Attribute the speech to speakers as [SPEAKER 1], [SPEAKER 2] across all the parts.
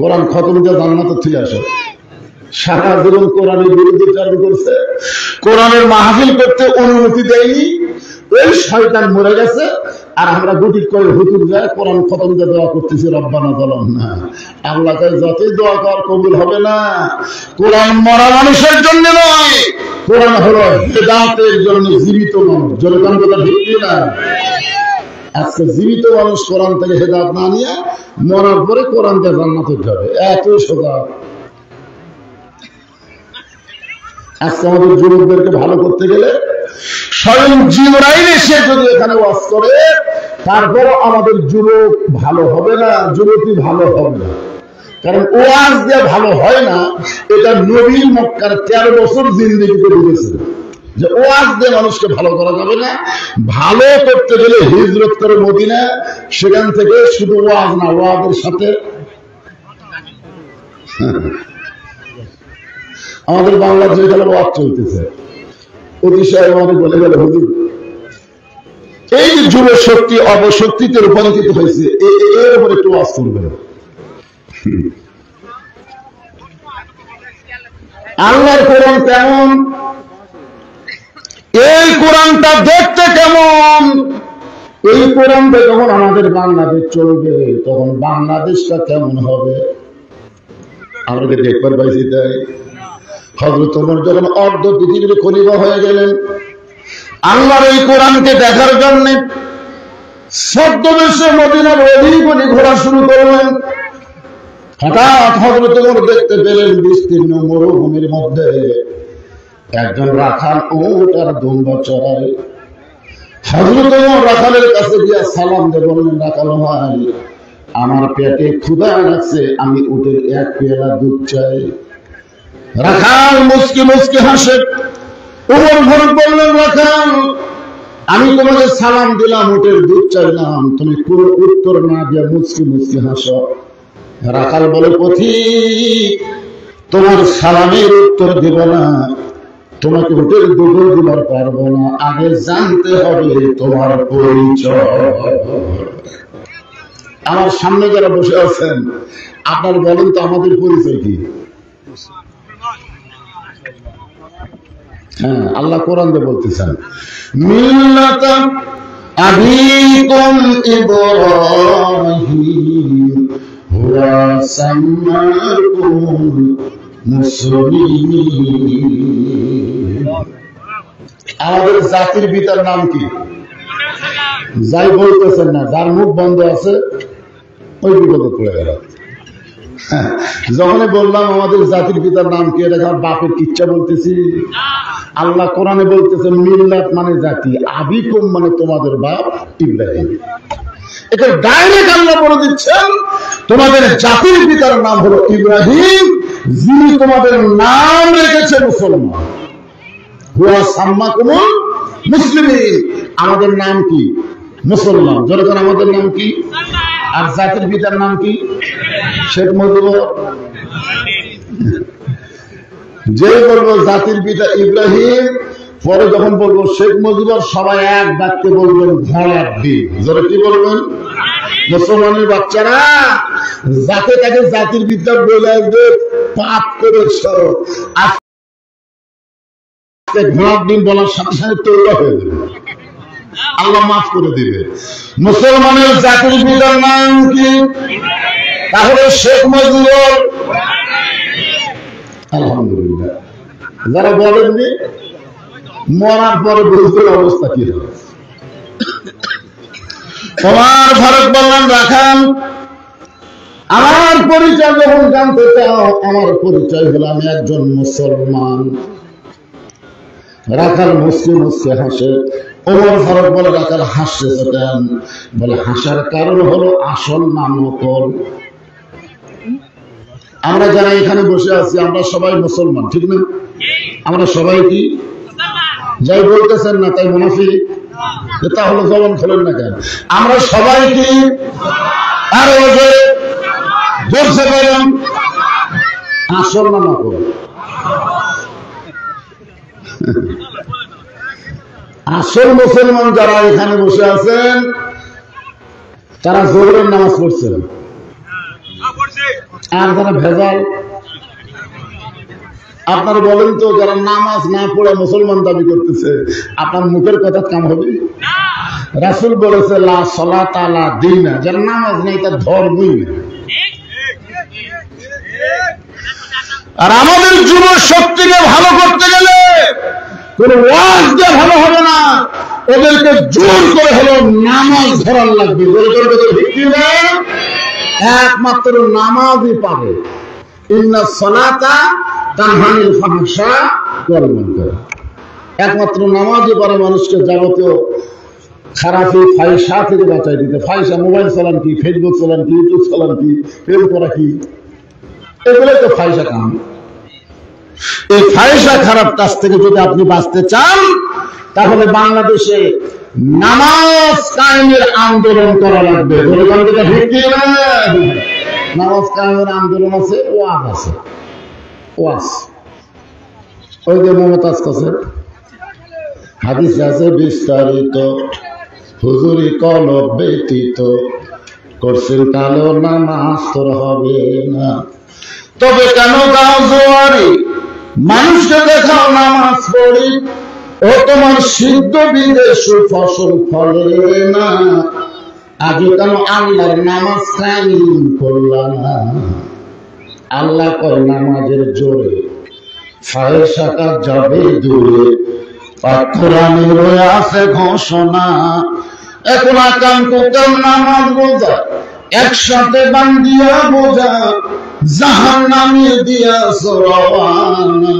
[SPEAKER 1] কোরআন খতম দিয়ে জান্নাতে থেকে আসে, সারা জীবন কোরআনের বিরুদ্ধে চালু করছে, কোরআনের মাহফিল করতে অনুমতি দেয়নি, ওই শয়তান মরে গেছে। আর আমরা গুটি করে হুতুর যায় কোরআন খতম দিয়ে দোয়া করতেছি, রব্বানা যালামনা। আল্লাহ কয় যতই দোয়া কর কবুল হবে না। কোরআন মরা মানুষের জন্য নয়, কোরআন হলো হেদায়েতের জন্য জীবিত মানুষ। জনগণ কথা ঠিক না? আজকে জীবিত মানুষ কোরআন থেকে হেদায়েত না নিয়ে মরার পরে কোরআন দিয়ে জান্নাতে যাবে, এত সোজা। আজকে আমাদের যুবকদেরকে ভালো করতে গেলে স্বয়ং জিবরাইল এসে যদি এখানে ওয়াজ করে, তারপর আমাদের যুবক ভালো হবে না, যুবতী ভালো হবে না। কারণ ওয়াজ দিয়ে ভালো হয় না, এটা নবী মক্কার 13 বছর জিন্দেগিতে বুঝেছে যে ওয়াজ দিয়ে মানুষকে ভালো করা যাবে না। ভালো করতে গেলে হিজরত করে মদিনা, সেখান থেকে শুধু ওয়াজ না, ওয়াজের সাথে আমাদের বাংলার যেখানে ওয়াজ চলতেছে, অতিশয় আমাদের বলে গেল হুজুর এই যে যুব শক্তি অবশক্তিতে রূপান্তরিত হয়েছে, এর উপর একটু ওয়াজ করবে। আল্লাহর কোরআন কেমন, এই কোরআনটা দেখতে কেমন, এই কোরআনটা যখন আমাদের বাংলাদেশ চলবে তখন বাংলাদেশটা কেমন হবে আমাকে দেখবার পাইছি। তাই হযরত ওমর যখন অর্ধ পৃথিবীর খলিফা হয়ে গেলেন, আল্লাহর এই কোরআনকে দেখার জন্য ছদ্মবেশে মদিনার অলিগলি ঘোরা শুরু করলেন। হঠাৎ হযরত ওমর দেখতে পেলেন বিস্তীর্ণ মরুভূমির মধ্যে একজন রাখাল উট আর দুম্বা চড়ায়। হযরত ওমর রাখালের কাছে গিয়ে সালাম দিয়ে বললেন, রাখাল ভাই, আমার পেটে ক্ষুধা লাগছে, আমি উটের এক পেয়ালা দুধ চাই। রাখাল মুচকি মুচকি হাসে। ওমর ফারুক বললেন, রাখাল, আমি তোমাকে সালাম দিলাম, উটের দুধ চাইলাম, তুমি কোন উত্তর না দিয়ে মুচকি মুচকি হাসো। রাখাল বলে, পথিক, তোমার সালামের উত্তর দিব না, তোমাকে উটের দুধ দিবার পারবো না, আগে জানতে হবে তোমার পরিচয়। আমার সামনে যারা বসে আছেন, আপনার বলেন তো আমাদের পরিচয় কি? হ্যাঁ, আল্লাহ কোরআন দিয়ে বলতেছেন, মিল্লাতা আবিকুম ইব্রাহিম হুয়া সাম্মাকুম মুসলিমিন। আমাদের জাতির পিতার নাম কি? যাই বলতেছেন না, যার মুখ বন্ধ আছে ওই বিপদে পড়ে গেল। যখনই বললাম আমাদের জাতির পিতার নাম কি, এটা আমার বাপের কিচ্ছা বলতেছি। আল্লাহ কোরআনে বলতেছেন মিল্লাত মানে জাতি, আবিকুম মানে তোমাদের বাপ ইব্রাহিম। এটা ডাইরেক্ট আল্লাহ বলে দিচ্ছেন তোমাদের জাতির পিতার নাম হলো ইব্রাহিম, যিনি তোমাদের নাম রেখেছে মুসলমান। হুয়া সাম্মাকুমুল মুসলিমিন, আমাদের নাম কি? মুসলমান। যখন আমাদের নাম কি? আর জাতির পিতার নাম কি? শেখ মুজিবুর। যে বলবো জাতির পিতা ইব্রাহিম, পরে যখন বলবো শেখ মুজিবুর, সবাই এক বাক্যে বলবেন ঘোড়ার ডিম। যারা কি বলবেন? মুসলমানের বাচ্চারা যাতে তাকে জাতির পিতা বলে পাপ করেছ, আজকে ঘোড়ার ডিম বলার সাথে সাথে তৈরি হয়ে যাবে, আল্লাহ মাফ করে দিবে। মুসলমানের জাতির পিতার নাম কি? তাহলে শেখ মুজিবুর। আলহামদুলিল্লাহ। যারা বলেননি, মরার পরে বুঝতে অবস্থা কি হবে। ওমর ফারুক বললেন, রাখাল, আমার পরিচয় যখন জানতে চাও, আমার পরিচয় হলো আমি একজন মুসলমান। রাখাল মুসলিম মুসলিম হাসে। ওমর ফারুক বলে, রাখাল হাসছে কেন? বলে, হাসার কারণ হলো আসল না নকল। আমরা যারা এখানে বসে আছি, আমরা সবাই মুসলমান, ঠিক না? আমরা সবাই কি? যাই বলতেছেন না তাই মুনাফিক, তাহলে জবান খোলেন না কেন? আমরা সবাই কি? আরো জোরসে বলেন, আসল না নকল? আসল মুসলমান যারা এখানে বসে আছেন, তারা জোহরের নামাজ পড়ছেন, আর যারা ভেজাল, আপনারা বলেন তো, যারা নামাজ না পড়ে মুসলমান দাবি করতেছে, আপনার মুখের কথা কাম হবে? রাসূল বলেছে লা সালাতা লা দীনা, যার নামাজ নেই তার ধর্মই নেই। আর আমাদের যুব শক্তিকে ভালো করতে গেলে কোন ওয়াজ দিয়ে ভালো হবে না, ওদেরকে জোর করে হলো নামাজ ধরার লাগবে। একমাত্র নামাজই পাবে। ইন্না সালাতা তানহা আনিল ফাহশা ওয়াল মুনকার, একমাত্র নামাজই পারে মানুষকে যাবতীয় খারাপি ফাহিশা থেকে বাঁচাই দিতে। ফাহিশা, মোবাইল চালান কি, ফেসবুক চালান কি, ইউটিউব চালান কি, প্রেম করা কি, এগুলোই তো ফাহিশা কাম। এই ফাহিশা খারাপ কাজ থেকে যদি আপনি বাঁচতে চান, তাহলে বাংলাদেশে নামাজ কায়েমের আন্দোলন করা লাগবে। নামাজ কায়েমের আন্দোলন আছে, ওয়াজ আছে, ওয়াজ। ওই যে মমতাজ কাছে হাদিস আছে বিস্তারিত, হুজুরি কলব ব্যতীত করছেন কালো নামাজ তোর হবে না। তবে কেন গাও জোয়ারি, মানুষকে দেখাও নামাজ পড়ি, ও তোমার সিদ্ধ বিদেশ ফসল ফলে না। আজও কেন আল্লাহর নামাজ কায়েম করলা না? আল্লাহ কয় নামাজের জোরে ফাহিশা কাজ যাবে দূরে, কোরআনে রয়ে আছে ঘোষণা। এখন আকাম কোকাম নামাজ রোজা একসাথে বান্ধিয়া বোঝা, জাহান্নামে দিয়াছ রওয়ানা।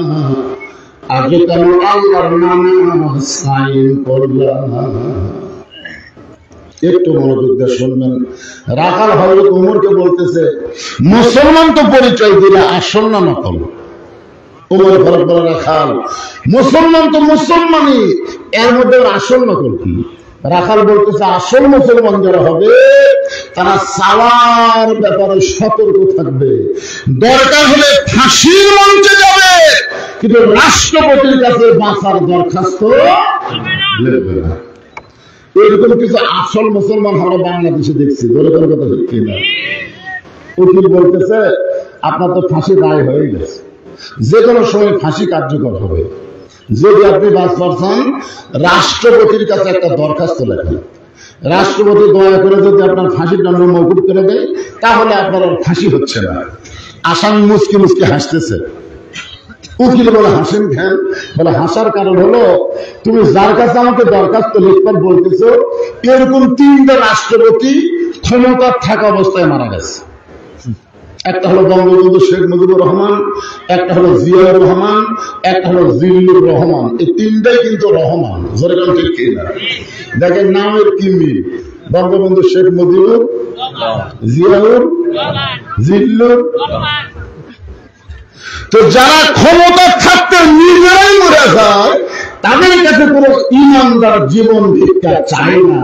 [SPEAKER 1] আজও কেন আল্লাহর নামাজ কায়েম করলা না? একটু মনোযোগ দিয়ে শুনবেন। রাখাল হযরত ওমরকে বলতেছে, মুসলমান তো পরিচয় দিলে আসল না নকল? ওমর ফারুক বলে, রাখাল মুসলমান তো মুসলমানই, এর মধ্যে আসল নকল কি? রাখাল বলতেছে, আসল মুসলমান যারা হবে তারা চাওয়ার ব্যাপারে সতর্ক থাকবে, দরকার হলে ফাঁসির মঞ্চে যাবে, কিন্তু রাষ্ট্রপতির কাছে বাঁচার দরখাস্ত নেবে না। এরকম কিছু আসল মুসলমান আমরা বাংলাদেশে দেখছি। দরকার কথা দেখি না। উকিল বলতেছে, আপনার তো ফাঁসি রায় হয়ে গেছে, যে কোনো সময় ফাঁসি কার্যকর হবে, যদি আপনি বাঁচতে চান রাষ্ট্রপতির কাছে একটা দরখাস্ত লেখেন, রাষ্ট্রপতি দয়া করে যদি আপনার ফাঁসির দণ্ড মওকুফ করে দেয়, তাহলে আপনার আর ফাঁসি হচ্ছে না। আসামি মুচকি মুচকি হাসতেছে। উকিল বলে, হাসেন কেন? বলে, হাসার কারণ হলো তুমি যার কাছে আমাকে দরখাস্ত লিখবার বলতেছো, এরকম 3টা রাষ্ট্রপতি ক্ষমতা থাকা অবস্থায় মারা গেছে। একটা হলো বঙ্গবন্ধু শেখ মুজিবুর রহমান, একটা হলো জিয়াউর রহমান, একটা হলো জিল্লুর রহমান। এই 3টাই কিন্তু রহমান। জোরে কারণ ঠিক কিনা? দেখেন নামের কি মিল, বঙ্গবন্ধু শেখ মুজিবুর, জিয়াউর, জিল্লুর। তো যারা ক্ষমতা থাকতে নিজেরাই মরে যায়, তাদের কাছে কোনো ইমানদার জীবন ভিক্ষা চায় না।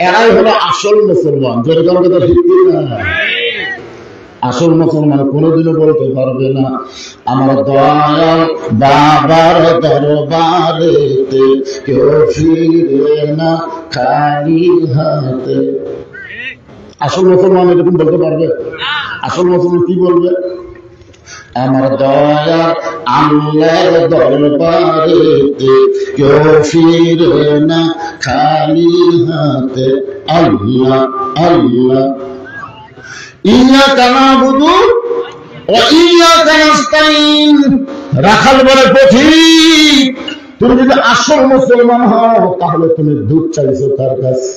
[SPEAKER 1] এরাই হলো আসল মুসলমান। জোরে কারণ কথা ঠিক কিনা? আসল মুসলমান কোনোদিনও বলতে পারবে না আমার দয়াল বাবার দরবারেতে কেউ ফিরে না খালি হাতে। আসল মুসলমান এরকম বলতে পারবে? আসল মুসলমান কি বলবে? আমার দয়াল আল্লাহর দরবারেতে কেউ ফিরে না খালি হাতে। আল্লাহ আল্লাহ ইয়্যাকা না'বুদু ওয়া ইয়্যাকা নাস্তাঈন। রাখাল বলে, পথিক তুমি যদি আসল মুসলমান হও তাহলে তুমি দুধ চাইছো তার কাছে।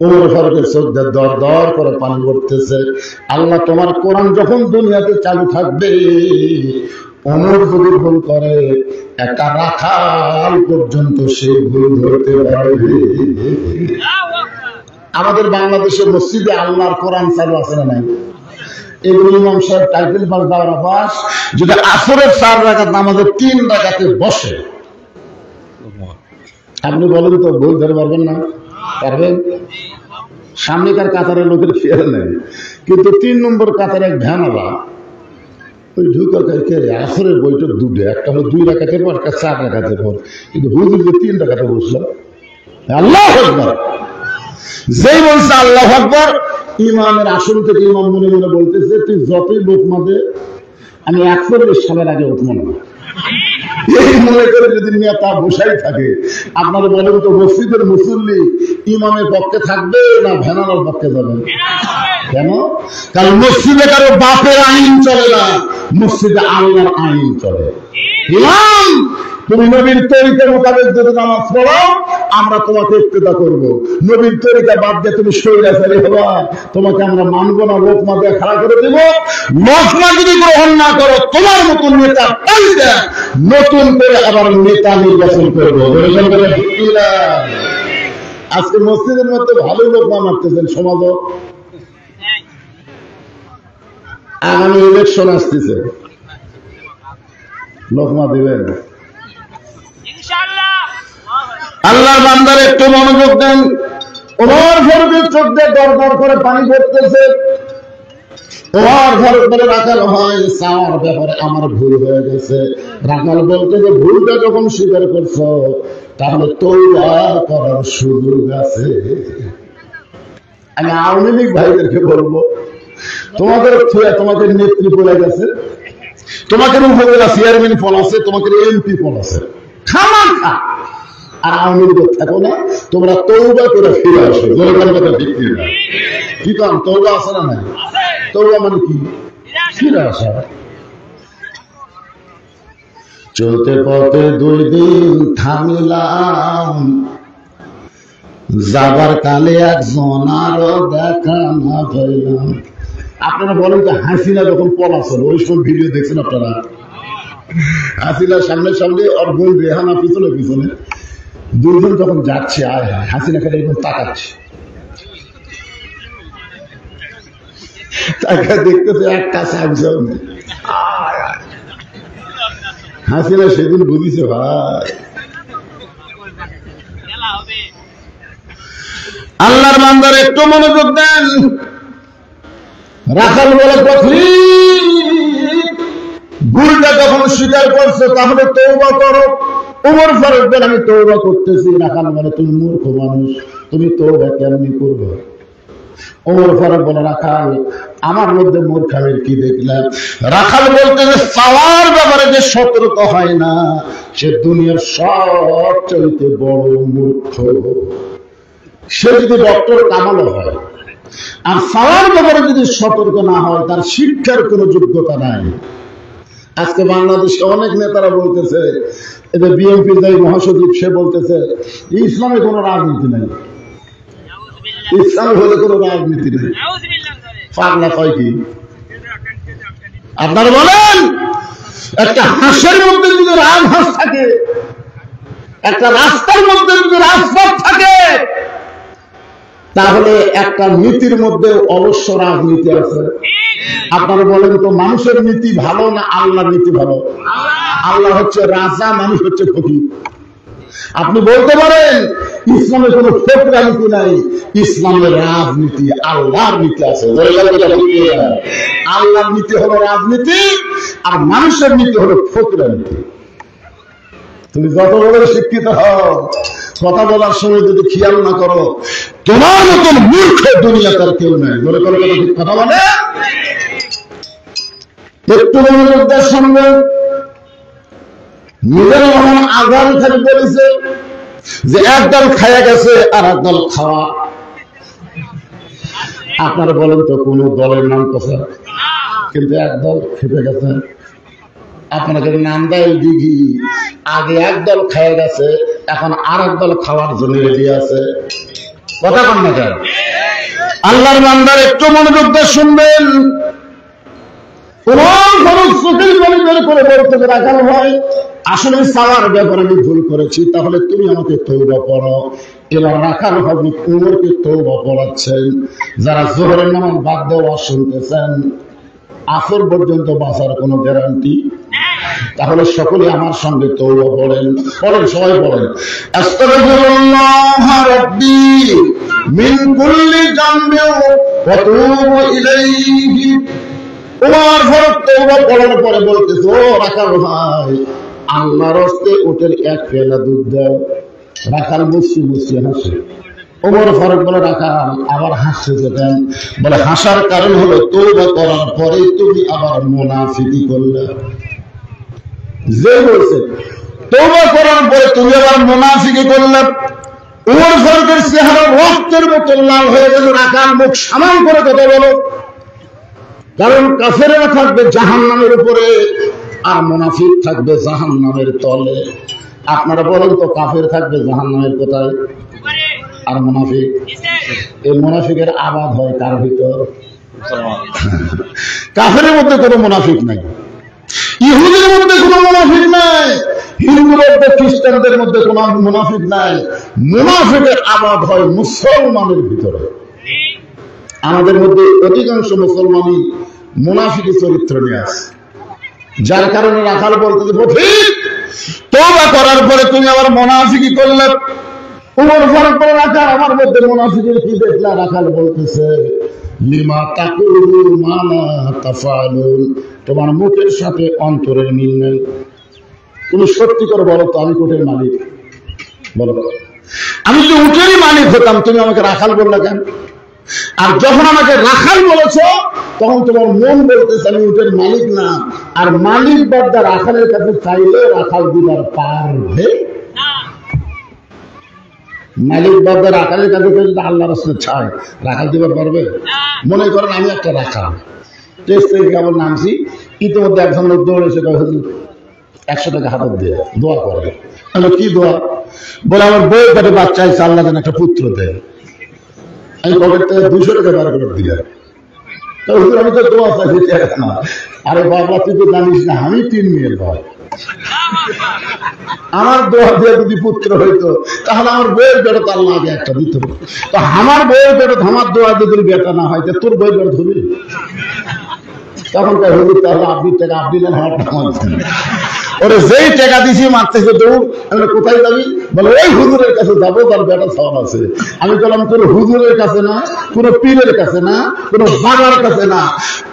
[SPEAKER 1] ওমর ফারুকের চোখ দিয়ে দর দর করে পানি পড়তেছে। আল্লাহ তোমার কোরআন যখন দুনিয়াতে চালু থাকবে, ওমর যদি ভুল করে একটা রাখাল পর্যন্ত সে ভুল ধরতে পারবে। আমাদের বাংলাদেশের মসজিদে আল্লাহর কোরআন চালু আছে না নাই? এগুলো ইমাম সাহেব টাইটেল পাস দেওয়ার অভ্যাস। যদি আসরের 4 রাকাত নামাজে 3 রাকাতে বসে, আপনি বলেন তো ভুল ধরে পারবেন না? পারবেন? সামনেকার কাতারের লোকের খেয়াল নেই, কিন্তু 3 নম্বর কাতারে এক ভ্যানওয়ালা ওই ঢুকার আসরের বৈঠক দুটো, একটা হলো 2 রাকাতের পর, একটা 4 রাকাতের পর, কিন্তু হুজুর যে 3 রাকাতে বসলো। আল্লাহু আকবার। যেই বলছে আল্লাহু আকবার, ইমামের আসন থেকে ইমাম মনে মনে বলতেছে, তুই যতই লোকমা দে, আমি 41 সালের আগে উঠবো না। এই মনে করে যদি নেতা বসাই থাকে, আপনারা বলেন তো মসজিদের মুসল্লি ইমামের পক্ষে থাকবে না ভেনানোর পক্ষে যাবেন? কেন? কারণ মসজিদে কারো বাপের আইন চলে না, মসজিদে আল্লাহর আইন চলে। ইমাম, তুমি নবীর তরিকা মোতাবেক যদি নামাজ পড়ো, আমরা তোমাকে ইক্তেদা করব। নবীর তরিকা বাদ দিয়ে তুমি স্বৈরাচারী হবা, তোমাকে আমরা মানবো না, লোকমা দিয়ে খাড়া করে দেব। লোকমা যদি গ্রহণ না করো, তোমার মতন নেতা পাল্টে নতুন করে আবার নেতা নির্বাচন করবো। আজকে মসজিদের মধ্যে ভালো লোকমা মারতেছেন সমাজ। আগামী ইলেকশন আসতেছে, লোকমা দিবেন। আল্লাহর বান্দার একটু মনোযোগ দেন। ওমর ফারুকের চোখ দিয়ে দরদর করে পানি পড়তেছে। ওমর ফারুক বলে, রাখাল ভাই, চাওয়ার ব্যাপারে আমার ভুল হয়ে গেছে। রাখাল বলতে যে ভুলটা যখন স্বীকার করছো, তাহলে তওবা করার সুযোগ আছে। আমি আওয়ামী লীগ ভাইদেরকে বলবো, তোমাদের তোমাদের নেত্রী বলে গেছে, তোমাকে উপজেলা চেয়ারম্যান ফল আছে, তোমাকে এমপি ফল আছে, খামাখা আর আওয়ামী লীগ থাকো না, তোমরা তওবা করে ফিরে আসো। কথা বিক্রি না, কি কারণ তওবা আছে না নাই? তওবা মানে কি? ফিরে আসা। চলতে পথে 2 দিন থামিলাম, যাবার কালে একজন আরো দেখা না পাইলাম। আপনারা বলেন যে হাসিনা যখন পলাছিল, ওই সময় ভিডিও দেখছেন আপনারা? হাসিনা সামনে সামনে, আর বোন রেহানা পিছনে পিছনে, 2 জন যখন যাচ্ছে, আয় হায়, হাসিনা খালি এরকম তাকাচ্ছে, তাকে দেখতেছে একটা সাহায্য নেই। হাসিনা সেদিন বুঝিছে ভাই। আল্লাহর বান্দার একটু মনোযোগ দেন। রাখাল বলে, ভুলটা যখন স্বীকার করছো, তাহলে তওবা করো। ওমর ফারুক বলে, আমি তওবা করতেছি। রাখাল বলে, তুমি মূর্খ মানুষ, তুমি তওবা কেমনি করবে? ওমর ফারুক বলে, রাখাল, আমার মধ্যে মূর্খামির কি দেখলাম? রাখাল বলতে যে চাওয়ার ব্যাপারে যে সতর্ক হয় না, সে দুনিয়ার সবচেয়ে বড় মূর্খ। সে যদি ডক্টর কামালও হয়, আর চাওয়ার ব্যাপারে যদি সতর্ক না হয়, তার শিক্ষার কোনো যোগ্যতা নাই। আজকে বাংলাদেশে অনেক নেতারা বলতেছে, এদের বিএনপির দায়ী মহাসচিব, সে বলতেছে ইসলামে কোনো রাজনীতি নেই, ইসলামে হলে কোনো রাজনীতি নেই। পাগলা কয় কি? আপনারা বলেন, একটা হাঁসের মধ্যে যদি রাজহাঁস থাকে, একটা রাস্তার মধ্যে যদি রাজপথ থাকে, তাহলে একটা নীতির মধ্যে অবশ্য রাজনীতি আছে। আপনারা বলেন তো, মানুষের নীতি ভালো না আল্লাহর নীতি ভালো? আল্লাহ হচ্ছে রাজা, মানুষ হচ্ছে ফকির। আপনি বলতে পারেন ইসলামের কোন ফকরা নীতি নাই, ইসলামের রাজনীতি, আল্লাহর নীতি আছে। আল্লাহর নীতি হলো রাজনীতি, আর মানুষের নীতি হলো ফকরা নীতি। তুমি যত বড় শিক্ষিত হও, কথা বলার সময় যদি খেয়াল না করো, তোমার মতন মূর্খ দুনিয়া তার কেউ নাই। কথা বলে একটু মনোযোগের সঙ্গে। নিজের মন আগাম খালি বলেছে যে একদল খাইয়া গেছে আর একদল খাওয়া। আপনারা বলেন তো কোন দলের নাম কথা? কিন্তু একদল খেপে গেছে। আপনাকে নাম দেয় দিঘি, আগে একদল খাইয়া গেছে, এখন আর একদল খাওয়ার জন্য রেডি আছে। কথা কন না কেন? আল্লাহর বান্দার একটু মনোযোগ দিয়ে শুনবেন। আসলে চাওয়ার ব্যাপারে আমি ভুল করেছি, তাহলে তুমি আমাকে তওবা পড়ো। এবার রাখাল হযরত ওমরকে তওবা পড়াচ্ছেন। যারা যোহরের নামাজ বাদ দেওয়া শুনতেছেন, আসর পর্যন্ত বাঁচার কোনো গ্যারান্টি, তাহলে সকলে আমার সঙ্গে তওবা পড়েন। পড়েন, সবাই পড়েন। আস্তাগফিরুল্লাহ রাব্বি মিন কুল্লি যামবি ওয়া তুবু ইলাইহি। ওমর ফারুক তওবা পড়ার পরে বলতেছে, ও রাখাল ভাই, আল্লাহর রাস্তায় ওটের 1 পেয়ালা দুধ দাও। রাখাল মুসি মুসি হাসে, ওমর ফারুক বলে রাখাল আবার হাসছে কেন? বলে হাসার কারণ হলো তওবা করার পরে তুমি আবার মুনাফিকি করলে। যে বলছে তওবা করার পরে তুমি আবার মুনাফিকি করলে, ওমর ফারুকের চেহারা রক্তের মতো লাল হয়ে গেল। রাখাল মুখ সামাল করে কথা বলো, কারণ কাফেরেরা থাকবে জাহান্নামের উপরে আর মুনাফিক থাকবে জাহান্নামের তলে। আপনারা বলেন তো কাফের থাকবে জাহান্নামের কোথায় আর মুনাফিক? এই মুনাফিকের আবাদ হয় কার ভিতর? কাফেরের মধ্যে কোনো মুনাফিক নাই, ইহুদির মধ্যে কোনো মুনাফিক নাই, হিন্দুদের খ্রিস্টানদের মধ্যে কোনো মুনাফিক নাই। মুনাফিকের আবাদ হয় মুসলমানের ভিতরে। আমাদের মধ্যে অধিকাংশ মুসলমানই মুনাফিকের চরিত্র নিয়ে আসে, যার কারণে রাখাল বলতে পথিক তওবা করার পরে তুমি আবার মুনাফিকি করলে। ওমর ফারুক বলে রাখাল আমার মধ্যে মুনাফিকের কি দেখলা? রাখাল বলতেছে লিমা তাকুলু মা লা তাফালুন, তোমার মুখের সাথে অন্তরের মিল নেই। তুমি সত্যি করে বলো তো আমি কোটের মালিক? বলো, আমি যদি উটেরই মালিক হতাম তুমি আমাকে রাখাল বললে কেন? আর যখন আমাকে রাখাল বলেছো তখন তোমার মন বলতেছে আমি উটের মালিক না। আর মালিক বাদা রাখালের কাছে চাইলে রাখাল দিবার পারবে? মালিক বাদা রাখালের কাছে যদি আল্লাহ রাসূল চায় রাখাল দিবার পারবে? মনে করেন আমি একটা রাখাল, টেস্ট থেকে কেমন নামছি, ইতিমধ্যে একজন লোক দৌড়েছে 100 টাকা হাতত দিয়ে দোয়া করে। কি দোয়া? বলে আমার বউ পেটে বাচ্চা হয়েছে, আল্লাহ যেন একটা পুত্র দেয়। আমি পকেট থেকে 200 টাকা বার করে দিলাম। আমি তো দোয়া চাইছি না। আরে বাবা তুই তো জানিস না আমি 3 মেয়ের ভাই, আমার দোয়া দিয়ে যদি পুত্র হইতো তাহলে আমার বইয়ের বেটা তো আল্লাহ আগে একটা দিত। তো আমার বইয়ের বেটা আমার দোয়া দিয়ে যদি বেটা না হয় তোর বইয়ের বেটা ধরবি? তখন হুজুর তাহলে আপনি টাকা আপনি নেন, আমার টাকা মারছেন। ওরে যেই টাকা দিছি মারতেছে দৌড়। আমি কোথায় যাবি? বলে ওই হুজুরের কাছে যাবো, তার বেটা সওয়াব আছে। আমি বললাম তোর হুজুরের কাছে না, কোন পীরের কাছে না, কোন বাবার কাছে না,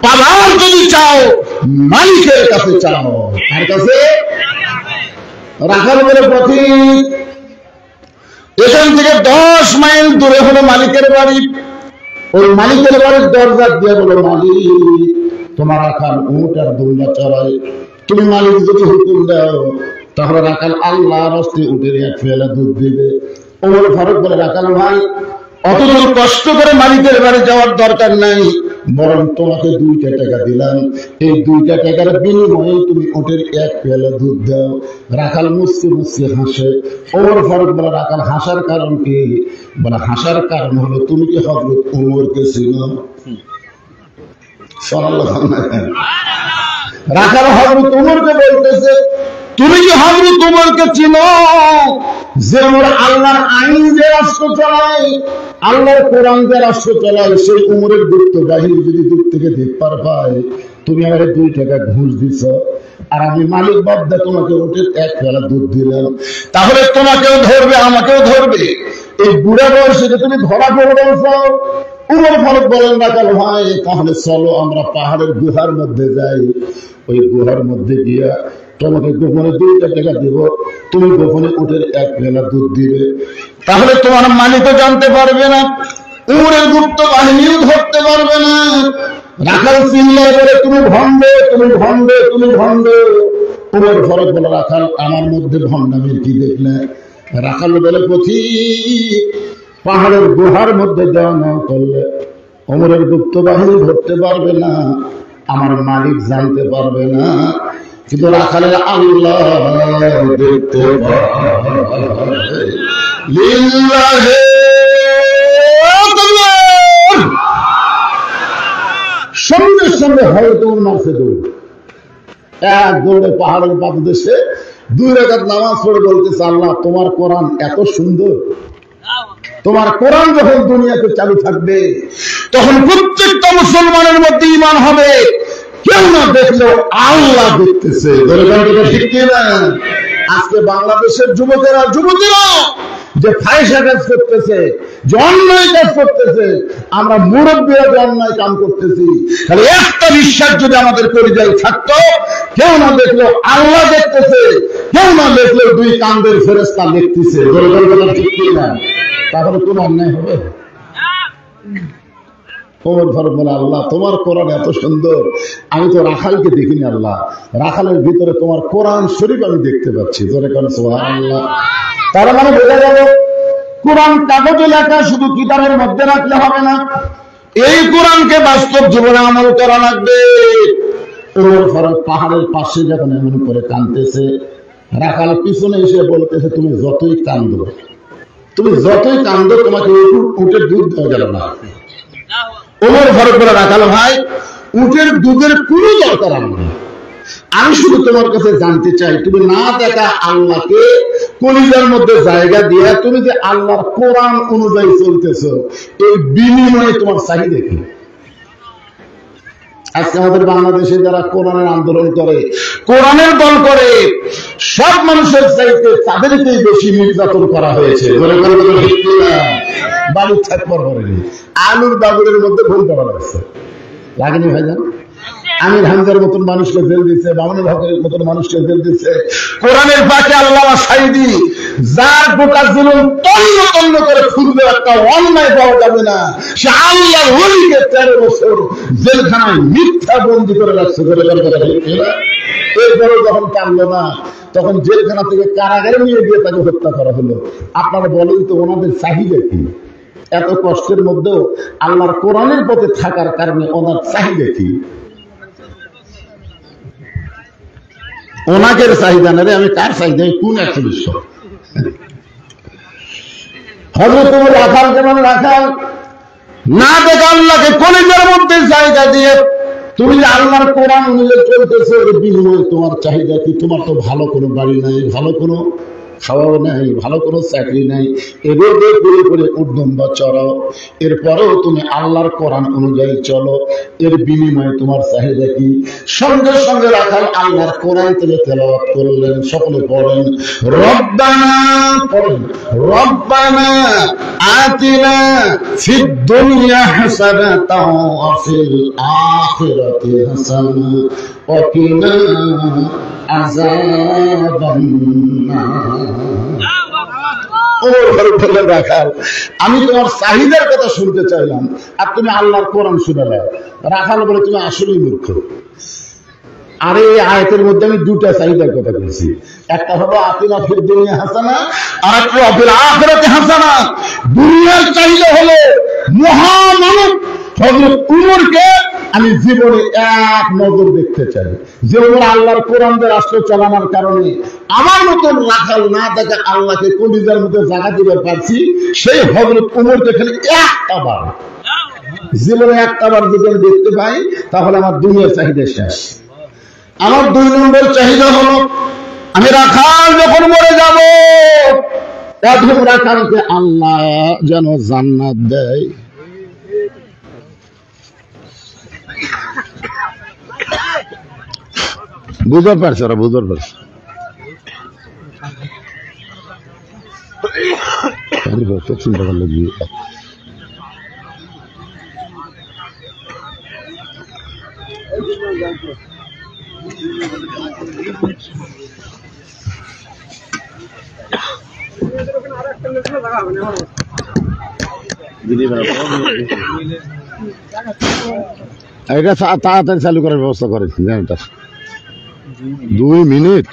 [SPEAKER 1] পালার যদি চাও মালিকের কাছে চাও। কার কাছে? রাখাল বলে পথিক এখান থেকে 10 মাইল দূরে হলো মালিকের বাড়ি। ওই মালিকের বাড়ির দরজা দিয়ে বলো মালিক তোমার রাখাল উট আর দুম্বা চড়ায়, তুমি মালিক যদি হুকুম দাও তাহলে রাখাল আল্লাহর হস্তে উটের 1 পেয়ালা দুধ দিবে। ওমর ফারুক বলে রাখাল ভাই অত দূর কষ্ট করে মালিকের বাড়ি যাওয়ার দরকার নাই, বরং তোমাকে 2টা টাকা দিলাম, এই 2টা টাকার বিনিময়ে তুমি উটের 1 পেয়ালা দুধ দাও। রাখাল মুসকে মুসকে হাসে। ওমর ফারুক বলে রাখাল হাসার কারণ কি? বলে হাসার কারণ হলো তুমি কি হযরত ওমরকে চিনো? রাখাল হযরত ওমরকে বলতেছে তুমি কি হযরত ওমরকে চিনো? যে ওমর আল্লাহর আইন যে রাষ্ট্র চালায়, আল্লাহর কোরআন যে রাষ্ট্র চালায়, সেই ওমরের গুপ্ত বাহিনী যদি দূর থেকে দেখবার পায় তুমি আমার 2 টাকা ঘুষ দিছ, আর আমি মালিক বাদদা তোমাকে উঠে 1 পেয়ালা দুধ দিলাম, তাহলে তোমাকেও ধরবে আমাকেও ধরবে। এই বুড়া বয়সে তুমি ধরা পড়বে। ওমর ফারুক বলেন রাখাল ভাই তাহলে চলো আমরা পাহাড়ের গুহার মধ্যে যাই, ওই গুহার মধ্যে গিয়া তোমাকে গোপনে 2টা টাকা দিব, তুমি গোপনে উটের 1 পেয়ালা দুধ দিবে, তাহলে তোমার মালিকও জানতে পারবে না, উমরের গুপ্ত বাহিনীও ধরতে পারবে না। রাখাল চিল্লায় বলে তুমি ভণ্ড, তুমি ভণ্ড, তুমি ভণ্ড। ওমর ফারুক বলে রাখাল আমার মধ্যে ভণ্ডামির কি দেখলে? রাখাল বলে পথিক পাহাড়ের গুহার মধ্যে দেওয়া না করলে ওমরের গুপ্ত বাহিনী ধরতে পারবে না, আমার মালিক জানতে পারবে না, কিন্তু রাখালের আল্লাহ দেখতে পারে। লিল্লাহে সঙ্গে সঙ্গে হয়তো মারছে দৌড়, 1 দৌড়ে পাহাড়ের পাদদেশে 2 রাকাত নামাজ পড়ে বলতেছে আল্লাহ তোমার কোরআন এত সুন্দর, তোমার কোরআন যখন দুনিয়াতে চালু থাকবে তখন প্রত্যেকটা মুসলমানের মধ্যে ঈমান হবে, কেউ না দেখলেও আল্লাহ দেখতেছে। ঠিক কিনা? আজকে বাংলাদেশের যুবকেরা যুবতীরা যে ফায়সা কাজ করতেছে, যে অন্যায় কাজ করতেছে, আমরা মুরব্বীরা যে অন্যায় কাম করতেছি, তাহলে একটা বিশ্বাস যদি আমাদের পরিচয় থাকতো, কেউ না দেখলেও আল্লাহ দেখতেছে, কেউ না দেখলেও দুই কান্দের ফেরেশতা দেখতেছে, ঠিক না? তাহলে কোন অন্যায় হবে? ওমর ফারুক বলে, আল্লাহ তোমার কোরআন এত সুন্দর, আমি তো রাখালকে দেখিনি, আল্লাহ রাখালের ভিতরে তোমার কোরআন শরীফ আমি দেখতে পাচ্ছি। সুবহানাল্লাহ। তার মানে বোঝা গেল কোরআন কাগজে লেখা শুধু কিতাবের মধ্যে রাখলে হবে না, এই কোরআনকে বাস্তব জীবনে আমল করা লাগবে। ওমর ফারুক পাহাড়ের পাশে যখন এমন করে কাঁদতেছে, রাখাল পিছনে এসে বলতেছে, তুমি যতই কান্দো, তোমাকে উটের দুধ দেওয়া গেল না। ওমর ফারুক বলে, রাখাল ভাই, উটের দুধের কোনো দরকার আমার, আমি শুধু তোমার কাছে জানতে চাই, তুমি না দেখা আল্লাহকে কলিজার মধ্যে জায়গা দিয়ে তুমি যে আল্লাহর কোরআন অনুযায়ী চলতেছো, এই বিনিময়ে তোমার চাহিদা কি? আজকে আমাদের বাংলাদেশে যারা কোরআনের আন্দোলন করে, কোরআনের দল করে, সব মানুষের চাইতে তাদেরকেই বেশি নির্যাতন করা হয়েছে। বাড়ির থাকবার পরে আলুর বাবুরের মধ্যে ভুল করা লাগছে, লাগেনি ভাইজান? আমির হামজার মতন মানুষকে জেল দিচ্ছে, বামনের হকের মতন মানুষকে জেল দিচ্ছে। কোরআনের পাশে আল্লামা সাঈদী, যার গোটা জীবন তন্ন তন্ন করে খুঁজবে একটা অন্যায় পাওয়া যাবে না, সে আল্লাহর ওলিকে 13 বছর জেলখানায় মিথ্যা বন্দী করে রাখছে। এরপরে যখন পারল না, তখন জেলখানা থেকে কারাগারে নিয়ে গিয়ে তাকে হত্যা করা হলো। আপনারা বলেন তো, ওনাদের চাহিদা কি? এত কষ্টের মধ্যেও আল্লাহর কোরআনের পথে থাকার কারণে ওনার চাহিদা কি? ওনাকে চাহিদা না রে, আমি কার চাহিদা? কোন একটা বিশ্ব হযরত ওমর রাখাল যেমন রাখাল, না দেখে আল্লাহকে কলিজার মধ্যে জায়গা দিয়ে তুমি যে আল্লাহর কোরআন অনুযায়ী চলতেছো, এর বিনিময়ে তোমার চাহিদা কি? তোমার তো ভালো কোনো বাড়ি নাই, ভালো কোনো খাওয়াও নাই, ভালো কোনো চাকরি নাই, এভাবে ঘুরে ঘুরে উদ্যম্বা চড়াও, এরপরেও তুমি আল্লাহর কোরআন অনুযায়ী চলো, এর বিনিময়ে তোমার চাহিদা কি? সঙ্গে সঙ্গে রাখাল আল্লাহর কোরআন থেকে তেলাওয়াত করলেন। সকলে পড়েন, রব্বানা, পড়েন, রব্বানা আতিনা ফিদ দুনিয়া হাসানাতাও ওয়া ফিল আখিরাতি হাসানা ওয়া কিনা আযাবান নার। রাখাল, আমি তোমার চাহিদার কথা শুনতে চাইলাম, আর তুমি আল্লাহর কোরআন শুনালে। রাখাল বলে, তুমি আসলেই মূর্খ। আরে এই আয়াতের মধ্যে আমি দুটা চাহিদার কথা বলছি, একটা হলো আতিনা ফিদ দুনিয়া হাসানা, আর একটা ফিল আখিরাতি হাসানা। দুনিয়ার চাহিদা হলো মহামানব হযরত উমরকে আমি জীবনে এক নজর দেখতে চাই, যে ওমর আল্লাহর কোরআন দিয়ে রাষ্ট্র চালানোর কারণে আমার মতন রাখাল না দেখে আল্লাহকে কলিজার মধ্যে জায়গা দিতে পারছি, সেই হযরত উমরকে খালি একটা বার, জীবনে একটা বার যদি আমি দেখতে পাই, তাহলে আমার দুনিয়ার চাহিদা শেষ। আমার 2 নম্বর চাহিদা হলো, আমি রাখাল যখন মরে যাব, প্রথম রাখালকে আল্লাহ যেন জান্নাত দেয়। বুঝতে পারছে ওরা, বুঝতে পারছে। চিন্তা করলে গিয়ে এটা তাড়াতাড়ি চালু করার ব্যবস্থা করেছি। 2 মিনিট।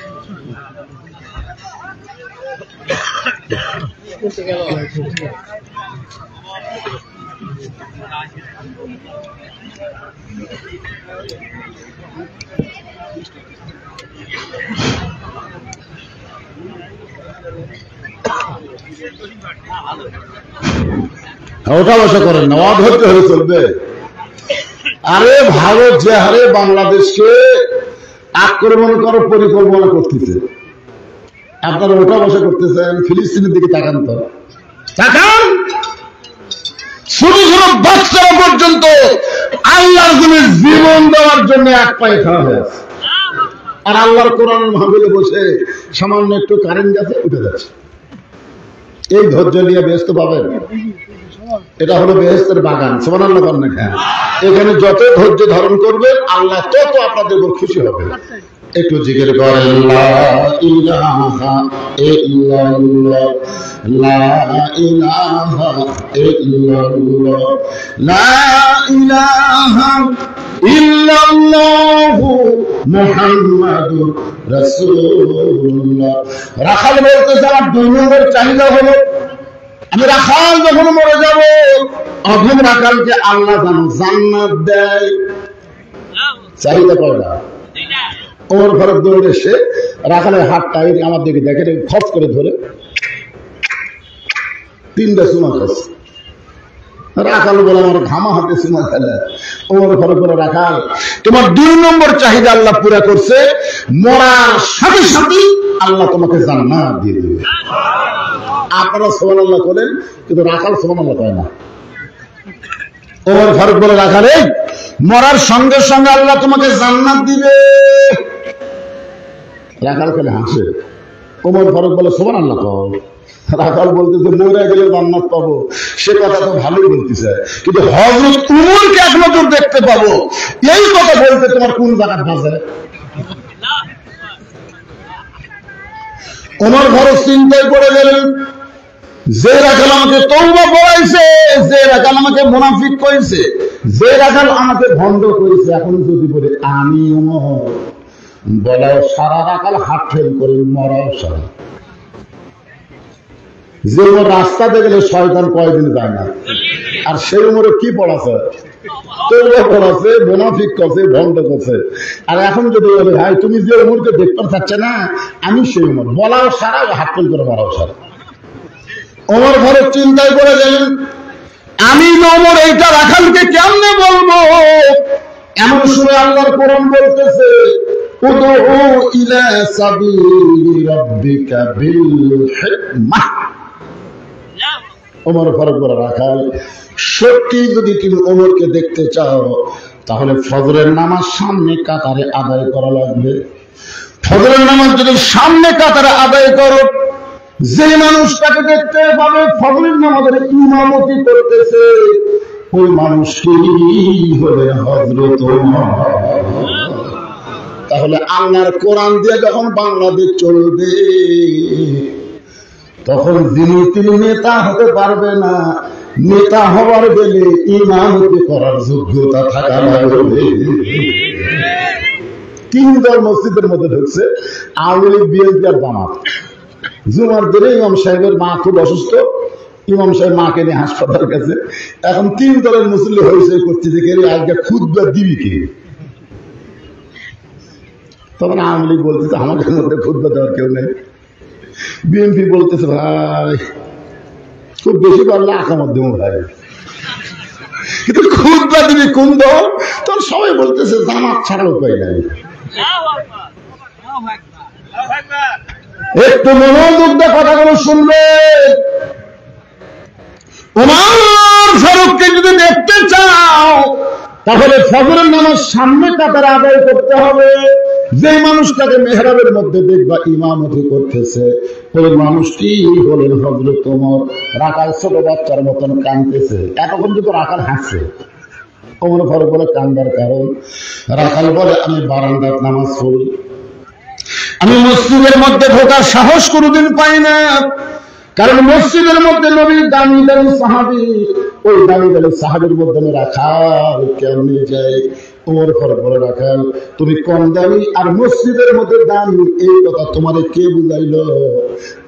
[SPEAKER 1] ওটা বসা করেন না, অধৈর্য হয়ে চলবে। আরে ভারত যে হারে বাংলাদেশকে আক্রমণ করার পরিকল্পনা করতেছে, আপনারা ওটা বসা করতেছেন। ফিলিস্তিনের দিকে তাকান তো, তাকান। ছোট ছোট বাচ্চারা পর্যন্ত আল্লাহর জন্য জীবন দেওয়ার জন্য এক পায়ে খাওয়া হয়েছে, আর আল্লাহর কোরআনের মাহফিলে বসে সামান্য একটু কারেন্ট যাচ্ছে, উঠে যাচ্ছে। এই ধৈর্য নিয়ে ব্যস্ত পাবেন। এটা হলো বেহেশতের বাগান। সুবহানাল্লাহ বলেন না? এখানে যত ধৈর্য ধারণ করবেন আল্লাহ তত আপনাদের উপর খুশি হবে। একটু জিকির করেন লা ইলাহা ইল্লাল্লাহ, লা ইলাহা ইল্লাল্লাহ, লা ইলাহা ইল্লাল্লাহু মুহাম্মাদুর রাসূলুল্লাহ। রাখাল বলতেছে আমার 2 নম্বর চাহিদা হলো আমি রাখাল যখন মরে যাব অধম রাখালকে আল্লাহ জান্নাত দেয়। চাহিদা কয়টা? ওমর ফারুক দৌড়ে এসে রাখালের হাতটা আমার দিকে দেখে খপ করে ধরে 3টা চুমা খাচ্ছে। রাখাল বলে আমার ঘামা হাতে চুমা খেলে। ওমর ফারুক বলে রাখাল তোমার 2 নম্বর চাহিদা আল্লাহ পুরা করছে, মরার সাথে সাথে আল্লাহ তোমাকে জান্নাত দিয়ে দেবে। আপনারা সুবহানাল্লাহ বলেন, কিন্তু রাখাল সুবহানাল্লাহ কয় না। ওমর ফারুক বলে রাখাল এই মরার সঙ্গে সঙ্গে আল্লাহ তোমাকে জান্নাত দিবে। রাখাল খেলে হাসে। ওমর ফারুক বলে সুবহানাল্লাহ কও। রাখাল বলতেছে মরে গেলে জান্নাত পাবো, সে কথা তো ভালোই বলতেছে, কিন্তু হযরত উমরকে এক নজর দেখতে পাবো এই কথা বলতে তোমার কোন জায়গা ভাসে? ওমর ফারুক চিন্তায় পড়ে গেলেন, যে রাখাল আমাকে তওবা পড়াইছে, যে রাখাল আমাকে মুনাফিক কইছে, যে রাখাল আমাকে ভণ্ড কইছে, এখন যদি বলে আমি ওমর, বলাও সারা রাখাল হাত ফেল করে মরাও সারা। যে ওমর রাস্তাতে গেলে শয়তান কয়দিন যায় না, আর সেই ওমরে কি পড়াছে? তওবা পড়াছে, মুনাফিক করছে, ভণ্ড করছে। আর এখন যদি বলে ভাই তুমি যে ওমরকে দেখতে চাচ্ছে না, আমি সেই ওমর, বলাও সারা, হাত ফেল করে মরাও সারা। ওমর ফারুক চিন্তায় পড়ে গেলেন, আমি ওমর এইটা রাখালকে কেমনে বলবো? এমন সময় আল্লাহর কোরআন বলতেছে উদউ ইলা সাবিলি রাব্বিকা বিল হিকমাহ। ওমর ফারুক বলে রাখাল সত্যি যদি তুমি ওমরকে দেখতে চাও তাহলে ফজরের নামাজ সামনে কাতারে আদায় করা লাগবে। ফজরের নামাজ যদি সামনে কাতারে আদায় করো, যে মানুষটাকে দেখতে পাবে ফজরের নামাজের ইমামতি করতেছে, ওই মানুষটি হলেন হযরত ওমর। তাহলে আল্লাহর কোরআন দিয়ে যখন বাংলাদেশ চলবে, তখন যিনি তিনি নেতা হতে পারবে না, নেতা হওয়ার গেলে ইমামতি করার যোগ্যতা থাকা লাগবে। 3 দল মসজিদের মধ্যে ঢুকছে, আওয়ামী লীগ, বিএনপি আর জামাত। জুমার দিনে ইমাম সাহেবের মা খুব অসুস্থ, ইমাম সাহেব মাকে নিয়ে হাসপাতাল গেছে। এখন 3 দলের মুসল্লি হয়েছে করতে দেখে আজকে খুতবা দিবি কে? তখন আওয়ামী লীগ বলতেছে আমাদের মধ্যে খুতবা দেওয়ার কেউ নেই। বিএনপি বলতেছে ভাই খুব বেশি পারলে আকামত দেবো ভাই, কিন্তু খুতবা দিবি কোন দল? তখন সবাই বলতেছে জামাত ছাড়া উপায় নাই। একটু মনোযোগ দিয়ে কথাগুলো শুনবে। ওমর ফারুককে যদি দেখতে চাও তাহলে ফজরের নামাজ সামনে কাতারে আদায় করতে হবে। যে মানুষটাকে মেহরাবের মধ্যে দেখবা ইমামতি করতেছে, ওই মানুষটি হলেন হযরত ওমর। রাখাল ছোট বাচ্চার মতন কাঁদতেছে, এতক্ষণ কিন্তু রাখাল হাসছে। ওমর ফারুক বলে কান্দার কারণ? রাখাল বলে আমি বারান্দায় নামাজ পড়ি, আমি মসজিদের মধ্যে ঢোকার সাহস কোনোদিন পাই না, কারণ মসজিদের মধ্যে নবীর দামি দামি সাহাবী, ওই দামি দামি সাহাবীর মধ্যে আমি রাখাল কেমনে যাই? ওমর ফারুক বলে রাখাল তুমি কম দামি আর মসজিদের মধ্যে দামি, এই কথা তোমারে কে বুঝাইলো?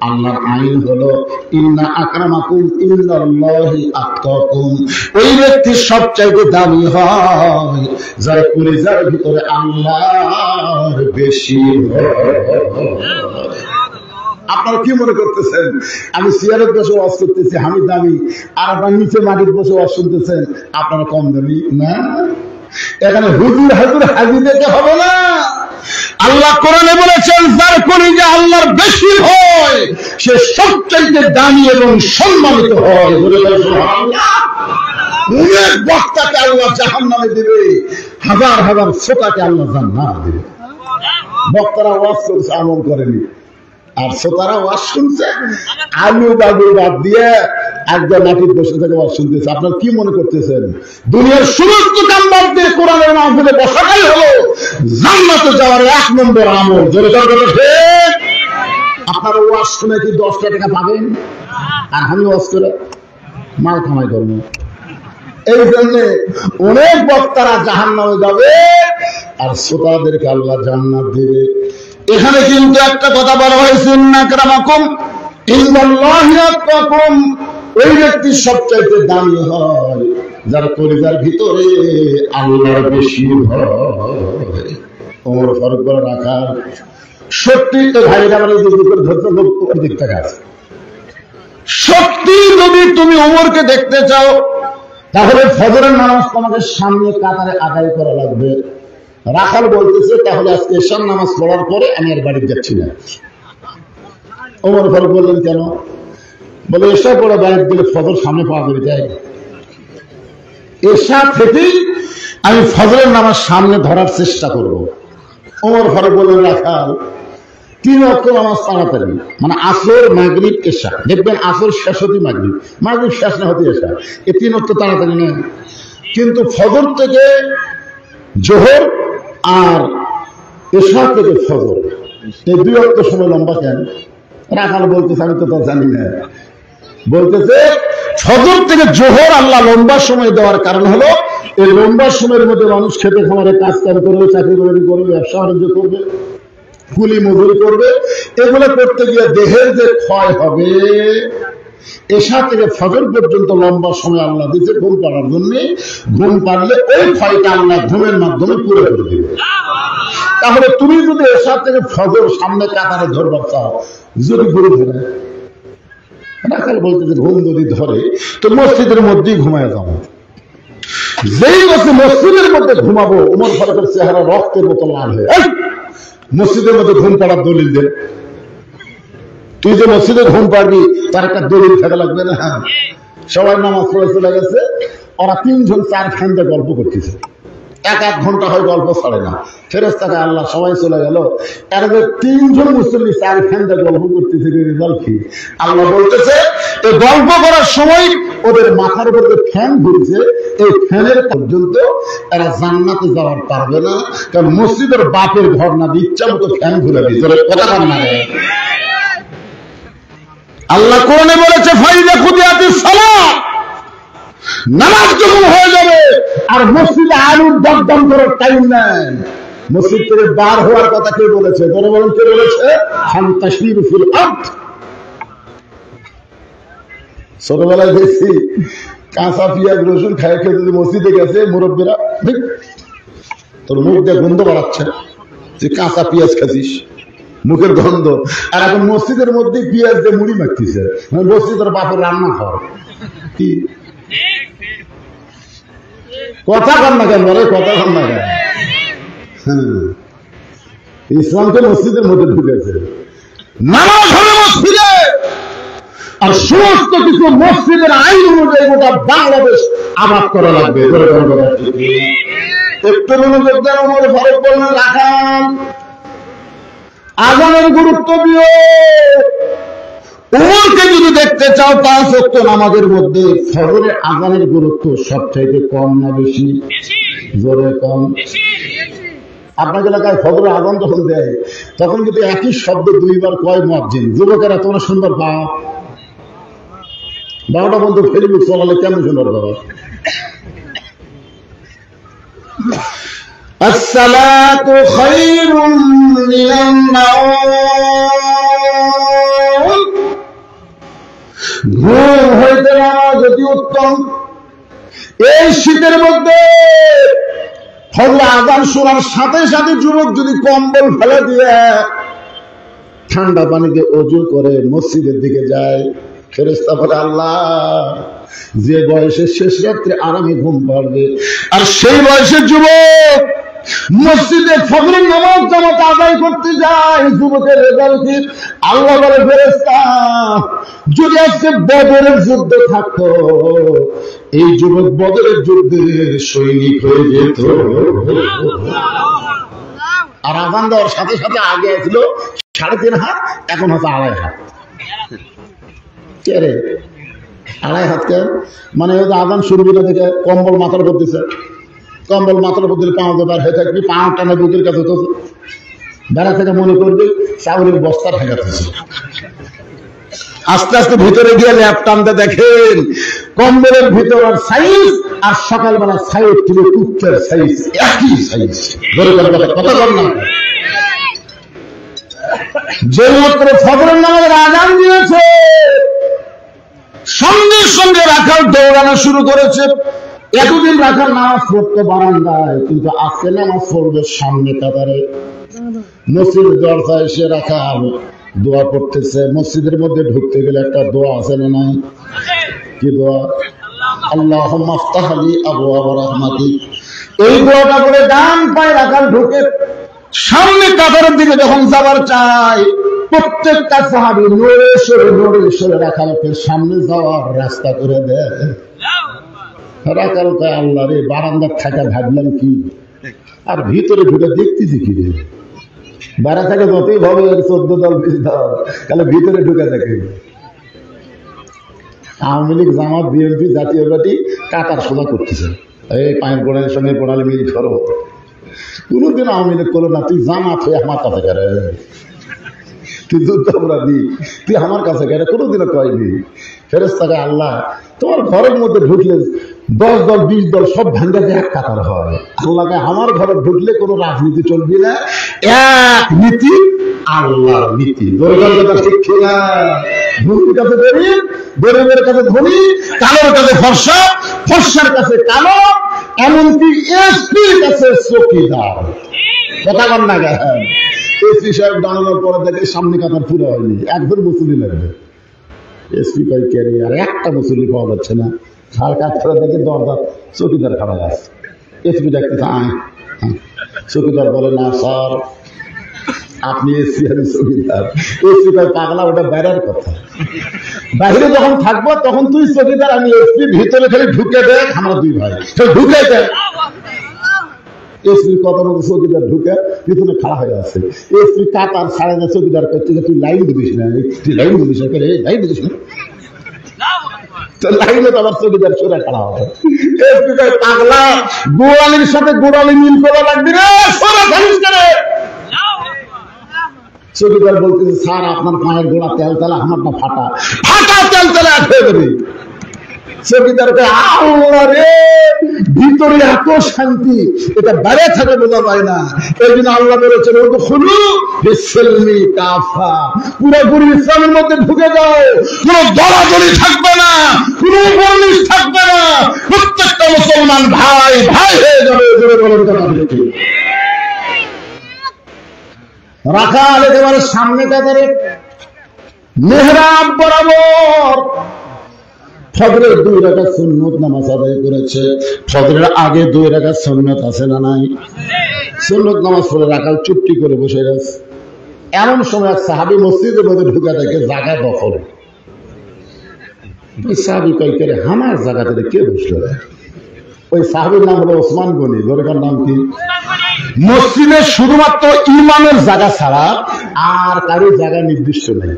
[SPEAKER 1] আল্লাহর আইন হলো ইন্না আকরামাকুম ইনদাল্লাহি আতকাকুম। ওই ব্যক্তি সবচাইতে দামি হয় যার কলিজার ভিতরে আল্লাহর বেশি হয়। আপনারা কি মনে করতেছেন আমি চেয়ারের বসে ওয়াজ করতেছি, আমি দামি, আর আপনার নিচে মাটির বসে ওয়াজ শুনতেছেন, আপনারা কম দামি না? এখানে হুজুর হাজুর হাজি দেখে হবে না। আল্লাহ কোরআনে বলেছেন যার কলিজা আল্লাহর বেশি হয় সে সবচাইতে দামি এবং সম্মানিত হয়। অনেক বক্তাকে আল্লাহ জাহান্নামে দিবে, হাজার হাজার শ্রোতাকে আল্লাহ জান্নাত দিবে। বক্তারা ওয়াজ করছে আমল করেনি, আর শ্রোতারা ওয়াজ শুনছে, আলু বাবু বাদ দিয়ে একজন নাটির বসে থেকে ওয়াজ শুনতেছে। আপনার কি মনে করতেছেন দুনিয়ার সমস্ত কাম বাদ দিয়ে কোরআনের মাহফিলে বসাটাই হলো জান্নাতে যাওয়ার 1 নম্বর আমল? জোরে জোরে ঠিক। আপনার ওয়াজ শুনে কি 10 টাকা পাবেন? আর আমি ওয়াজ করে মাল কামাই করবো। এই জন্য অনেক বক্তারা জাহান্নামে যাবে আর শ্রোতাদেরকে আল্লাহ জান্নাত দিবে। এখানে কিন্তু একটা কথা বলা হয়েছে, ইন্নাকরামাকুম ইনদাল্লাহি আতকাকুম। ওই ব্যক্তি সবচাইতে দামি হয় যার কলিজার ভিতরে আল্লাহর বেশি ভয়। ওমর ফারুক বলে রাখা সত্যি তো ভাইরা আমার এই দিকে ধরতে ওই দিকটা আছে। সত্যি যদি তুমি ওমরকে দেখতে চাও তাহলে ফজরের নামাজ তোমাকে সামনে কাতারে আদায় করা লাগবে। রাখাল বলতেছে তাহলে আজকে এশার নামাজ পড়ার পরে আমি আর বাড়ি যাচ্ছি না। ওমর ফারুক বললেন কেন? বলে এশা পড়ে বাড়ি গেলে ফজর সামনে পাওয়া করে যায়, এশা থেকেই আমি ফজরের নামাজ সামনে ধরার চেষ্টা করব। ওমর ফারুক বললেন রাখাল 3 ওয়াক্ত নামাজ তাড়াতাড়ি, মানে আসর মাগরিব এশা। দেখবেন আসর শেষ হতে মাগরিব, মাগরিব শেষ না হতে এশা, এই 3 ওয়াক্ত তাড়াতাড়ি না। কিন্তু ফজর থেকে জোহর আর এশা থেকে ফজর এই 2 ওয়াক্ত সময় লম্বা কেন? রাখাল বলতেছে আমি তো তা জানি না। বলতেছে ফজর থেকে জোহর আল্লাহ লম্বা সময় দেওয়ার কারণ হলো এই লম্বা সময়ের মধ্যে মানুষ খেতে খামারে কাজ কাম করবে, চাকরি বাকরি করবে, ব্যবসা বাণিজ্য করবে, কুলি মজুরি করবে। এগুলো করতে গিয়ে দেহের যে ক্ষয় হবে, এশা থেকে ফজর পর্যন্ত লম্বা সময় আল্লাহ দিচ্ছে ঘুম পাড়ার জন্য। ঘুম পাড়লে ওই ক্ষয়টা আল্লাহ ঘুমের মাধ্যমে পুরো করে দিবে। তাহলে তুমি যদি এশা থেকে ফজর সামনে কাতারে ধরবার চাও, যদি ঘুরে ধরে রাখাল বলতে যে ঘুম যদি ধরে তো মসজিদের মধ্যেই ঘুমায় যাবো। যেই বসে মসজিদের মধ্যে ঘুমাবো, ওমর ফারুকের চেহারা রক্তের মতো লাল হয়ে, মসজিদের মধ্যে ঘুম পাড়ার দলিল দে। তুই যে মসজিদে ঘুম পাড়বি তার একটা দলিল থাকা লাগবে না? সবাই নামাজ পড়ে চলে গেছে, ওরা 3 জন 4 ঘন্টা গল্প করতেছে, 1-1 ঘন্টা হয় গল্প ছাড়ে না। ফেরেশতাকে আল্লাহ সবাই চলে গেল, এর 3 জন মুসল্লি 4 ঘন্টা গল্প করতেছে। রেজাল্ট কি? আল্লাহ বলতেছে এই গল্প করার সময় ওদের মাথার উপর যে ফ্যান ঘুরছে, এই ফ্যানের পর্যন্ত এরা জান্নাতে যাওয়ার পারবে না, কারণ মসজিদের বাপের ঘর না, ইচ্ছা মতো ফ্যান ঘুরে দিচ্ছে। কথা বল না। আল্লাহ কোরআনে বলেছে ফাইদা খুদিয়াতিস সালাত, নামাজ যখন হয়ে যাবে আর মসজিদে আলুর দরদম করার টাইম নেই। মসজিদ থেকে বার হওয়ার কথা কে বলেছে? বলে বলেন কে বলেছে? ফান্তাশিরু ফিল আরদ। ছোটবেলায় দেখছি কাঁচা পেঁয়াজ রসুন খায় খেয়ে যদি মসজিদে গেছে মুরব্বীরা, তোর মুখ দিয়ে গন্ধ বাড়াচ্ছে যে কাঁচা পেঁয়াজ খাচ্ছিস, মুখের গন্ধ। আর এখন মসজিদের মধ্যে পেঁয়াজ দিয়ে মুড়ি মাখতেছে, মসজিদের বাপের রান্না খাওয়া। কি কথা কর না কেন? বলে কথা কর না কেন? হ্যাঁ, ইসলামকে মসজিদের মধ্যে ঢুকেছে। নামাজ হবে মসজিদে, আর সমস্ত কিছু মসজিদের আইন অনুযায়ী গোটা বাংলাদেশ আবাদ করা লাগবে। একটু মনোযোগ দেন। ওমর ফারুক বললেন রাখান আযানের গুরুত্ব দিও। ওমরকে যদি দেখতে চাও 5 ওয়াক্ত নামাজের মধ্যে ফজরের আযানের গুরুত্ব সবচাইতে কম না বেশি? জোরে কম। আপনার এলাকায় ফজরের আযান যখন দেয় তখন কিন্তু একই শব্দ 2 বার কয় মুয়াজ্জিন। যুবকেরা তোমরা শুনবার পাও? 12টা বন্ধু ফেসবুক চালালে কেমন শুনবার পাও? আসসালাতু খায়রুম মিনান নাওম। ঘুম হইতে নামাজ অতি উত্তম। এই শীতের মধ্যে ফজর আযান শোনার সাথে সাথে যুবক যদি কম্বল ফেলে দিয়ে ঠান্ডা পানিতে ওযু করে মসজিদের দিকে যায়, ফেরেশতা বলে আল্লাহ যে বয়সে শেষ রাত্রে আরামে ঘুম পাড়বে আর সেই বয়সের যুবক মসজিদে ফজরের নামাজ জামাতে আদায় করতে যায়, যুবকের রেজাল্ট কি? আল্লাহ বলে ফেরেশতা যদি আজকে বদরের যুদ্ধ থাকতো এই যুবক বদরের যুদ্ধের সৈনিক হয়ে যেত। আর আযান দেওয়ার সাথে সাথে আগে ছিল 3.5 হাত, এখন হচ্ছে 2.5 হাত। কে রে? 2.5 হাত কেন? মানে আদান শুরু করে দেখে কম্বল মাথার উপর দিছে, কম্বল মাথার উপর দিলে পাও দেবার হয়ে থাকবি, পাও টানা বুকের কাছে তো বেড়া থেকে মনে করবি চাউলের বস্তা ঠেকাতেছে। আস্তে আস্তে ভিতরে গিয়ে ল্যাপ টানতে দেখেন কম্বলের ভিতর সাইজ আর সকালবেলা সাইজ ছিল কুচ্চের সাইজ, একই সাইজ। কথা বল না, যে মাত্র ফজরের নামাজের আযান দিয়েছে সঙ্গে সঙ্গে রাখাল দৌড়ানো শুরু করেছে। এতদিন রাখাল নামাজ পড়তে বারান্দায়, কিন্তু আজকে নামাজ পড়বে সামনে কাতারে। মসজিদের দরজায় এসে রাখাল দোয়া পড়তেছে। মসজিদের মধ্যে ঢুকতে গেলে একটা দোয়া আছে না নাই? কি দোয়া? আল্লাহুম্মা আফতাহ লি আবওয়াব রাহমাতিক। এই দোয়াটা বলে ডান পায়ে রাখাল ঢুকে সামনে কাতারের দিকে যখন যাবার চায়, প্রত্যেকটা সাহাবী নড়ে সরে রাখালকে সামনে যাওয়ার রাস্তা করে দেয়। রাখাল কয় আল্লাহ রে, বারান্দার থাকা ভাবলাম কি, আর ভিতরে ঢুকে দেখতেছি কি রে, বাইরে থেকে যতই ভাবে 14 দল 20 দল, তাহলে ভিতরে ঢুকে দেখে আওয়ামী লীগ, জামাত, বিএনপি, জাতীয় পার্টি কাতার সোজা করতেছে। এই পায়ের গোড়ার সঙ্গে গোড়ালি মিল করো। কোনোদিন আওয়ামী লীগ করো না, তুই জামাত হয়ে আমার কাছে গেলে, তুই যুদ্ধ অপরাধী, তুই আমার কাছে গেলে, কোনোদিনও কয়নি। ফেরেশতাকে আল্লাহ তোমার ঘরের মধ্যে ঢুকলে 10 দল 20 দল সব ভাঙ্গা দিয়ে এক কাতার হয়। আল্লাহকে আমার ঘরে ঢুকলে কোনো রাজনীতি চলবে না, এক নীতি, আল্লাহর নীতি। ঠিক না? ধনীর কাছে গরিব, গরিবের কাছে ধনী, কালোর কাছে ফর্সা, ফর্সার কাছে কালো, এমনকি এসপির কাছে চৌকিদার। কথা বল না কেন? এসপি সাহেব দাঁড়ানোর পরে দেখে সামনে কাতার পুরো হয়নি, একজন মুসল্লি লাগবে। এসপি কয় কে রে? আর একটা মুসল্লি পাওয়া যাচ্ছে না। সার কাজ করে দেখে দরজা চৌকিদার খাড়া আছে। এসপি ডাকতেছে আয়। চৌকিদার বলে না স্যার, আপনি এসপি, আমি চৌকিদার। এসপি কয় পাগলা, ওটা বাইরের কথা, বাইরে যখন থাকবো তখন তুই চৌকিদার, আমি এসপি। ভিতরে খালি ঢুকে দেখ, আমরা দুই ভাই, ঢুকে দেখ। এসপির কথা মতো চৌকিদার ঢুকে পিছনে খাড়া হয়ে আছে। এসপি কাতার ছাড়ে না, চৌকিদার করতে তুই লাইন দিবি না, তুই লাইন দিবিস না, লাইন দিবিস না, লাইনে তো আবার চৌকিদার সরে খাড়া হবে। এসপি কয় পাগলা, গোড়ালির সাথে গোড়ালি মিল করা লাগবে রে, সরে খালিস করে। চৌকিদার বলতেছে স্যার, আপনার পায়ের গোড়া তেল তেলা, আমারটা ফাটা, ফাটা তেল তেলা খেয়ে দেবে। চৌকিদার আল্লাহ রে, ভিতরে এত শান্তি, এটা বাইরে থাকে বোঝা যায় না। এই জন্য আল্লাহ বলেছেন পুরোপুরি ইসলামের মধ্যে ঢুকে যাও, কোন দলাদলি থাকবে না, কোন বর্ণিশ থাকবে না, প্রত্যেকটা মুসলমান ভাই ভাই হয়ে যাবে। রাখাল একেবারে সামনে কাতারে মেহরাব বরাবর ফজরের 2 রাকাত সুন্নত নামাজ আদায় করেছে। ফজরের আগে 2 রাকাত সুন্নত আছে না নাই? সুন্নত নামাজ পড়ে রাখাল চুপটি করে বসে গেছে। এমন সময় এক সাহাবী মসজিদের মধ্যে ঢুকে দেখে জায়গা দখল। ওই সাহাবী কয় করে আমার জায়গাতে কে বসলো? ওই সাহাবীর নাম হলো ওসমান গনি। দরকার নাম কি? মসজিদে শুধুমাত্র ইমামের জায়গা ছাড়া আর কারোর জায়গা নির্দিষ্ট নেই।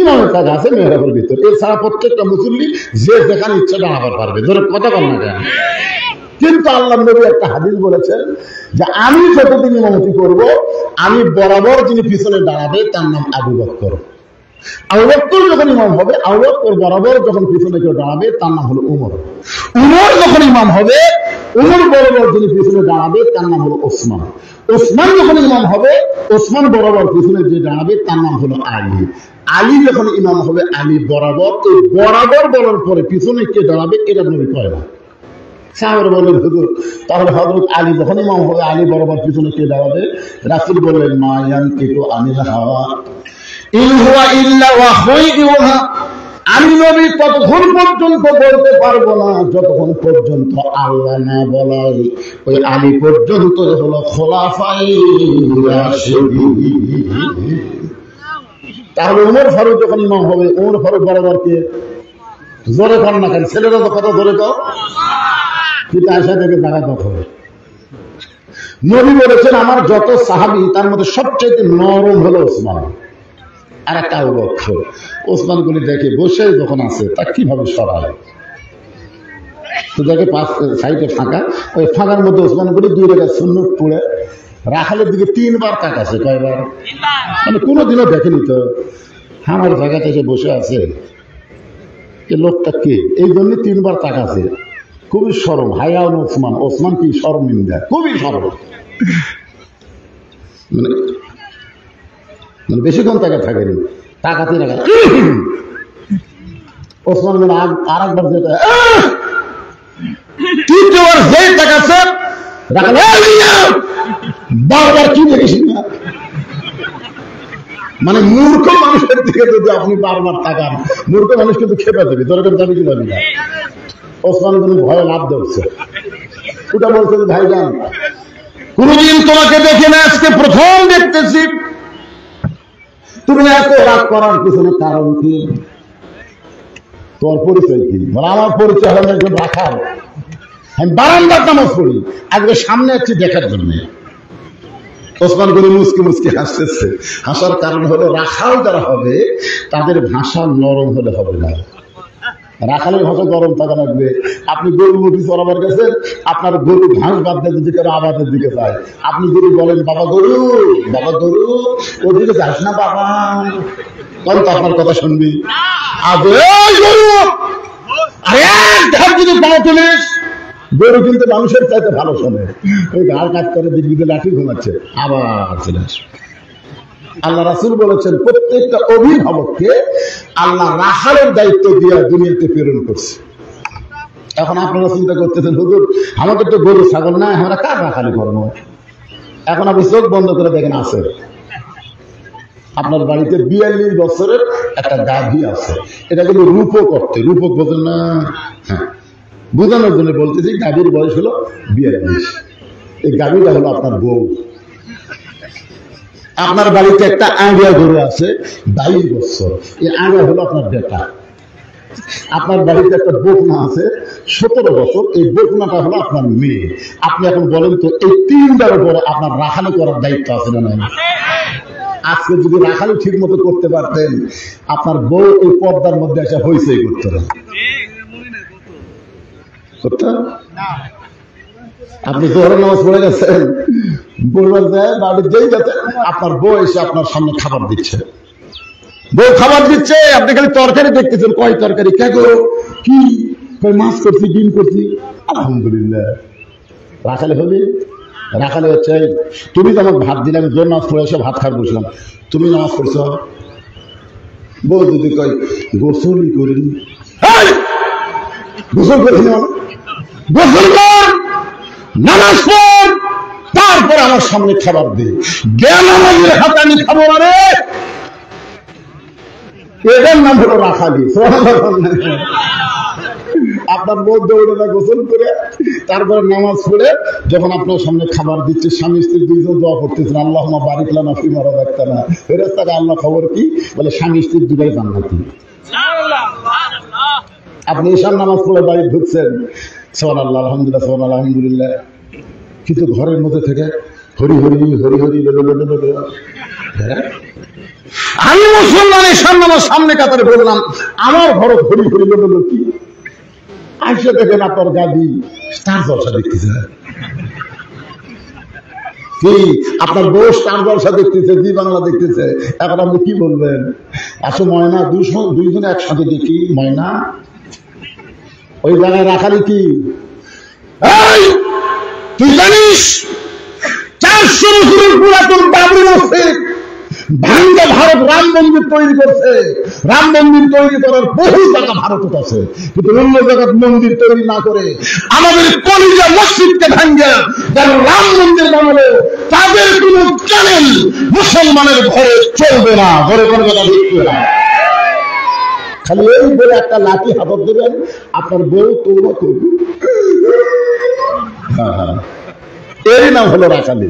[SPEAKER 1] ইমামের কাজ আছে মেহরাবের ভিতর, এছাড়া প্রত্যেকটা মুসল্লি যে যেখানে ইচ্ছা দাঁড়াবার পারবে। ধরে কথা বল না কেন? কিন্তু আল্লাহ নবী একটা হাদিস বলেছেন যে আমি যতদিন ইমামতি করব, আমি বরাবর যিনি পিছনে দাঁড়াবে তার নাম আবু বকর। আবু বকর যখন ইমাম হবে, আবু বকর বরাবর যখন পিছনে কেউ দাঁড়াবে তার নাম হলো উমর। উমর যখন ইমাম হবে, উমর বরাবর যিনি পিছনে দাঁড়াবে তার নাম হলো ওসমান। ওসমান যখন ইমাম হবে, ওসমান বরাবর পিছনে যে দাঁড়াবে তার নাম হলো আলী। আলী যখন ইমাম হবে, আলী বরাবর। এই বরাবর বলার পরে পিছনে কে দাঁড়াবে এটা নবী কয় না। সাহাবারা বললেন হুজুর, তাহলে হযরত আলী যখন ইমাম হবে, আলী বরাবর পিছনে কে দাঁড়াবে? রাসূল বললেন মা ইয়ানতিকু আনিল হাওয়া ইন হুয়া ইল্লা ওয়াহয়ুন ইউহা। আমি নবী ততক্ষণ পর্যন্ত বলতে পারবো না যতক্ষণ পর্যন্ত আল্লাহ না বলাই। ওই আলী পর্যন্ত হলো খোলাফায়ে রাশিদিন। তাহলে উমর ফারুক যখন ইমাম হবে, উমর ফারুক বরাবর কে? জোরে কর না কেন? ছেলেরা তো কথা জোরে কর। কিন্তু আয়সা থেকে জায়গা দখল। নবী বলেছেন আমার যত সাহাবী তার মধ্যে সবচেয়ে নরম হলো ওসমান। আর একটা আবু বকর। ওসমান গনি দেখে বসে যখন আছে তা কিভাবে সরায়, তো দেখে পাঁচ সাইডে ফাঁকা, ওই ফাঁকার মধ্যে ওসমান গনি 2 রাকাত সুন্নত পড়ে রাখালের দিকে 3 বার তাকাছে। কয়বার? মানে কোনোদিনও দেখেনি তো। আমার জায়গাতে এসে বসে আছে, এ লোকটা কে, এই জন্য 3 বার তাকাছে। খুবই শরম, হায়াউন ওসমান, ওসমান কি শরমিন্দা, খুবই শরম। মানে মানে বেশিক্ষণ তাকে থাকেনি, তাকাতে রাখা। ওসমান গনি আর একবার যেটা তৃতীয়বার যেই তাকাচ্ছে রাখাল বারবার কি দেখিস না। মানে মূর্খ মানুষের দিকে যদি আপনি বারবার তাকান, মূর্খ মানুষ কিন্তু খেপে দেবে, দরকার যাবে কি যাবে না। ওসমান গনি ভয়ে লাভ দিচ্ছে। ওটা বলছে যে ভাইজান কোনদিন তোমাকে দেখে না, আজকে প্রথম দেখতেছি। তুমি এত রাগ করার পিছনে কারণ কি? তোমার পরিচয় কি? বলে আমার পরিচয় হলো একজন রাখাল, আমি বারান্দার নামাজ পড়ি, আজকে সামনে আসছি দেখার জন্য। ওসমান গনি মুসকি মুসকি হাসতেছে। হাসার কারণ হলো রাখাল যারা হবে তাদের ভাষা নরম হলে হবে না। রাখালের ভাষা গরম থাকা লাগবে। আপনি গরু মুঠি চড়াবার গেছেন, আপনার গরু ঘাস বাদ দিয়ে যদি কেন আবাদের দিকে যায়, আপনি যদি বলেন বাবা গরু, বাবা গরু, ওদিকে যাস না বাবা, তখন তো আপনার কথা শুনবি। যদি পাও তুলিস, গরু কিন্তু মানুষের চাইতে ভালো শোনে। ওই ঘাড় কাজ করে দিকে লাঠি ঘুমাচ্ছে, আবার চলে আসবে। আল্লাহ রাসূল বলেছেন প্রত্যেকটা অভিভাবককে আল্লাহ রাখালের দায়িত্ব দিয়ে দুনিয়াতে প্রেরণ করছে। এখন আপনারা চিন্তা করতেছেন হুজুর আমাদের তো গরু ছাগল নাই, আমরা কার রাখালি করবো? এখন আপনি চোখ বন্ধ করে দেখেন আছে আপনার বাড়িতে 42 বছরের একটা গাভী আছে। এটা কিন্তু রূপক করতে, রূপক বোঝেন না? হ্যাঁ, বোঝানোর জন্য বলতেছি গাভীর বয়স হলো 42। এই গাভীটা হলো আপনার বউ। আপনার বাড়িতে একটা আঁগিয়া গরু আছে 22 বছর, এই আঁগিয়া হলো আপনার বেটা। আপনার বাড়িতে একটা বকনা আছে 17 বছর, এই বকনাটা হলো আপনার মেয়ে। আপনি এখন বলেন তো এই 3টার উপরে আপনার রাখালি করার দায়িত্ব আছে না নাই? আজকে যদি রাখালি ঠিক মতো করতে পারতেন, আপনার বউ ওই পর্দার মধ্যে এসে হইচই করতো না। আপনি জোহরের নামাজ পড়ে গেছেন, বলবেন যে বাড়ির যেই গেছেন আপনার বউ এসে আপনার সামনে খাবার দিচ্ছে। বউ খাবার দিচ্ছে, আপনি খালি তরকারি দেখতেছেন, কয় তরকারি, কে গো কি, মাছ করছি, ডিম করছি, আলহামদুলিল্লাহ। রাখালে হলি, রাখালে হচ্ছে তুমি তো আমাকে ভাত দিলে, আমি জোর নামাজ পড়ে এসে ভাত খাবার বসলাম, তুমি নামাজ পড়ছ। বউ যদি কয় গোসলই করিনি, গোসল করেছি, গোসল কর, নামাজ পড়, তারপরে আমার সামনে খাবার দে। জ্ঞান আমাদের হাতে আমি খাবো না রে, এদের নাম হলো রাখালি। আপনার বউ দৌড়ে না গোসল করে তারপরে নামাজ পড়ে যখন আপনার সামনে খাবার দিচ্ছে, স্বামী স্ত্রী 2জন দোয়া করতেছেন, আল্লাহুম্মা বারিক লানা ফিমা রাযাকতানা। ফেরেশতাকে আল্লাহ খবর কি বলে? স্বামী স্ত্রী দুটোই জান্নাতি। আপনি ঈশার নামাজ পড়ে বাড়ি ঢুকছেন, সুবহানাল্লাহ, আলহামদুলিল্লাহ, সুবহানাল্লাহ, আলহামদুলিল্লাহ, কিন্তু ঘরের মধ্যে থেকে হরি হরি হরি হরি। আমি মুসলমান ঈশার নামাজ সামনে কাতারে বললাম, আমার ঘরে হরি হরি কি? আইসে দেখেন আপনার গাদি স্টার জলসা দেখতেছে। কি আপনার বউ স্টার জলসা দেখতেছে, জি বাংলা দেখতেছে, এখন আপনি কি বলবেন? আসো ময়না, দুইজনে একসাথে দেখি ময়না। ওই জায়গায় রাখালি কি তুই জানিস? 400 বছরের পুরাতন বাবরি মসজিদ ভাঙ্গা ভারত রাম মন্দির তৈরি করছে। রাম মন্দির তৈরি করার বহু জায়গা ভারত আছে, কিন্তু অন্য জায়গায় মন্দির তৈরি না করে আমাদের কলিজা মসজিদকে ভাঙ্গে যেন রাম মন্দির বানালো, তাদের কোন চ্যানেল মুসলমানের ঘরে চলবে না। ঘরে কোনো কথা দেখবে না। খালি এই বলে একটা লাঠি হাতত দেবেন, আপনার বউ তৌবা করবে। এরই নাম হলো রাখালি।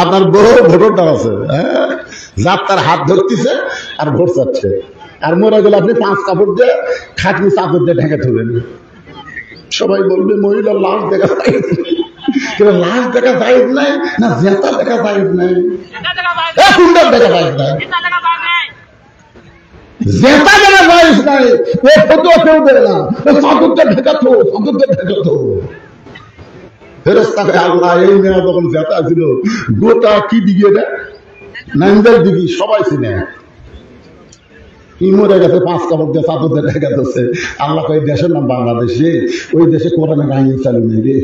[SPEAKER 1] আপনার বড় ভোটার আছে, যার তার হাত ধরতেছে আর ভোট চাচ্ছে, আর মোরা গেলে আপনি 5 কাপড় দিয়ে খাটনি চাপড় দিয়ে ঢেকে থবেন। সবাই বলবে মহিলার লাশ দেখা যায়, কিন্তু লাশ দেখা যায় নাই না জেতা দেখা যায় নাই, কোনটা দেখা যায় নাই? জেতা দেখা যায় নাই, ও ফটো কেউ দেয় না, ও চাদরটা ঢেকাতো, চাদরটা ঢেকাতো। ফেরেশতা আল্লাহ এই মেয়ে যখন জেতা ছিল গোটা কি দিকে এটা নাইন্দার দিকে সবাই চিনে, কি মরে গেছে 5 কাপড় দিয়ে চাদর দিয়ে ঢেকে দিচ্ছে। আল্লাহ কই দেশের নাম বাংলাদেশে, ওই দেশে কোরআনের আইন চালু নেই রে,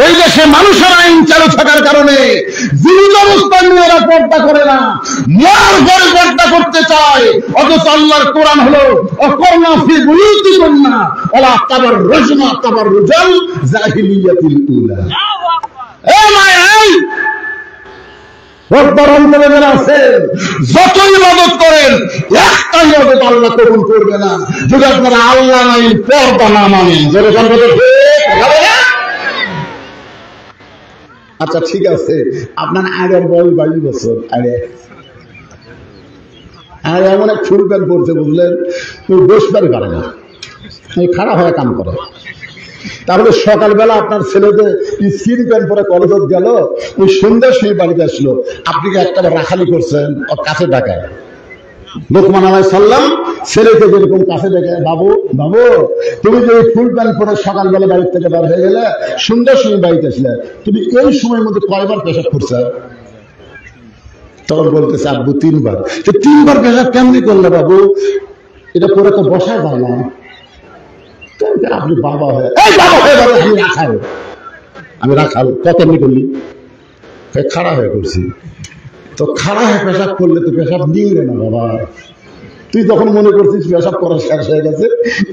[SPEAKER 1] ওই দেশে মানুষের আইন চালু থাকার কারণে জীবিত অবস্থায় মেয়েরা পর্দা করে না, মরার পরে পর্দা করতে চায়। অথচ আল্লাহর কোরআন হলো অকর্ণা ফি বুয়ুতিকুন্না ওয়ালা তাবাররুজনা তাবাররুজাল জাহিলিয়াতিল উলা। এই মাই পর্দার অন্তরে যারা আছেন যত ইবাদত করেন একটা ইবাদত আল্লাহ কবুল করবে না যদি আপনারা আল্লাহ নাই পর্দা না মানেন। আচ্ছা ঠিক আছে, আপনার আগের বয়স 22 বছর, আরে এমন এক ফুল প্যান্ট পড়ছে বুঝলেন, তুই বসবার পারে না, খারাপ হয়ে কাম করে। তাহলে সকালবেলা আপনার ছেলেদের স্কিন প্যান্ট পরে কলেজত গেল, ওই সন্ধ্যার সময় বাড়িতে আসলো, আপনি কি একটা রাখালি করছেন ওর কাছে ডাকায়। লোকমান আলাইহিস সালাম ছেলেকে যেরকম কাছে ডেকে, বাবু বাবু তুমি যে ফুল প্যান্ট পরে সকালবেলা বাড়ির থেকে বার হয়ে গেলে, সন্ধ্যার সময় বাড়িতে আসলে, তুমি এই সময়ের মধ্যে কয়বার পেশাব করছো? তখন বলতেছে আব্বু 3 বার। 3 বার পেশাব কেমনি করলে বাবু? এটা পরে তো বসা যায় না। আপনি বাবা হয়ে আমি রাখাল কেমনি করলি? খাড়া হয়ে করছি। তো খাড়া হয়ে পেশাব করলে তো পেশাব নিংড়ে না বাবা। তুই যখন মনে করছিস পেশাব করা শেষ হয়ে গেছে,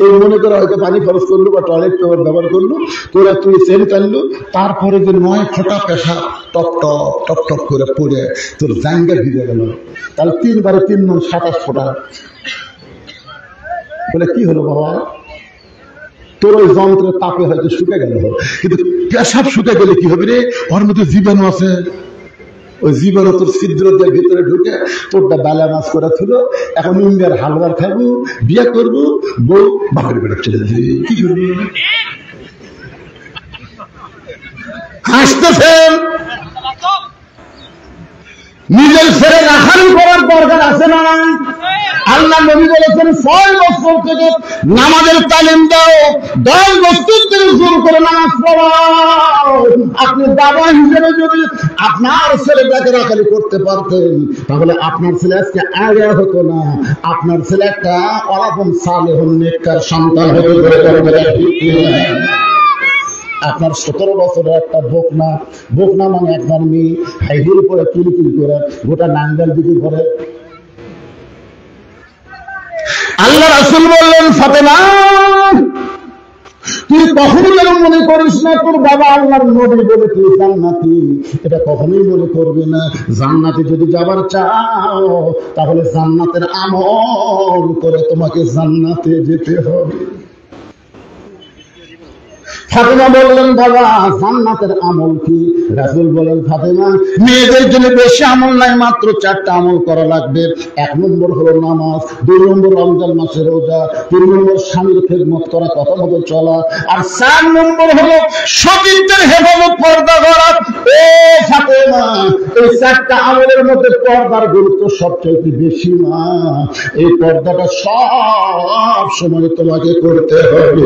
[SPEAKER 1] এই মনে করে হয়তো পানি খরচ করলো বা টয়লেট পেপার ব্যবহার করলো, তোরা তুই সেন্ট টানলো, তারপরে যে 9 ফোঁটা পেশাব টপ টপ টপ টপ করে পড়ে তোর জাঙ্গা ভিজে গেল, তাহলে 3 বারে 3 9 27 ফোঁটা। বলে কি হলো বাবা? তোর ওই যন্ত্রের তাপে হয়তো শুকে গেল, কিন্তু পেশাব শুকে গেলে কি হবে রে? ওর মধ্যে জীবাণু আছে, ওই জীবাণু তোর ছিদ্র দিয়ে ভিতরে ঢুকে তোরটা বেলা মাছ করে ছিল। এখন ইন্ডিয়ার হালুয়ার খাবো, বিয়ে করবো, বউ বাপের বেড়ে চলে যাবে, কি করবো? হাসতেছেন, নিজের ছেলে রাখালি করার দরকার আছে না? আল্লাহ নবী বলেছেন 6 বছর থেকে নামাজের তালিম দাও, 10 বছর থেকে শুরু করে নামাজ পড়াও। আপনি বাবা হিসেবে যদি আপনার ছেলেটাকে রাখালি করতে পারতেন, তাহলে আপনার ছেলে আজকে আগে হতো না, আপনার ছেলে একটা ওয়ালাকুম সালেহুন নেককার সন্তান হতে পারে। আপনার 17 বছরের একটা বোকনা মানে একবার মেয়ে হাইহিল করে কিলিকিলি করে গোটা নাঙ্গাল দিকে করে। আল্লাহ রাসূল বললেন, ফাতেমা তুই কখনোই যেন মনে করিস না তোর বাবা আল্লাহর নবী বলে তুই জান্নাতি, এটা কখনোই মনে করবি না। জান্নাতে যদি যাবার চাও তাহলে জান্নাতের আমল করে তোমাকে জান্নাতে যেতে হবে। ফাতেমা বললেন, বাবা জান্নাতের আমল কি? রাসূল বলেন, ফাতেমা মেয়েদের জন্য বেশি আমল নাই, মাত্র 4টা আমল করা লাগবে। 1 নম্বর হলো নামাজ, 2 নম্বর রমজান মাসের রোজা, 3 নম্বর স্বামীর খেদমত করা, কথা মতো চলা, আর 4 নম্বর হলো সতীত্বের হেফাজত, পর্দা করা। ও ফাতেমা, এই 4টা আমলের মধ্যে পর্দার গুরুত্ব সবচেয়ে বেশি না? এই পর্দাটা সব সময় তোমাকে করতে হবে।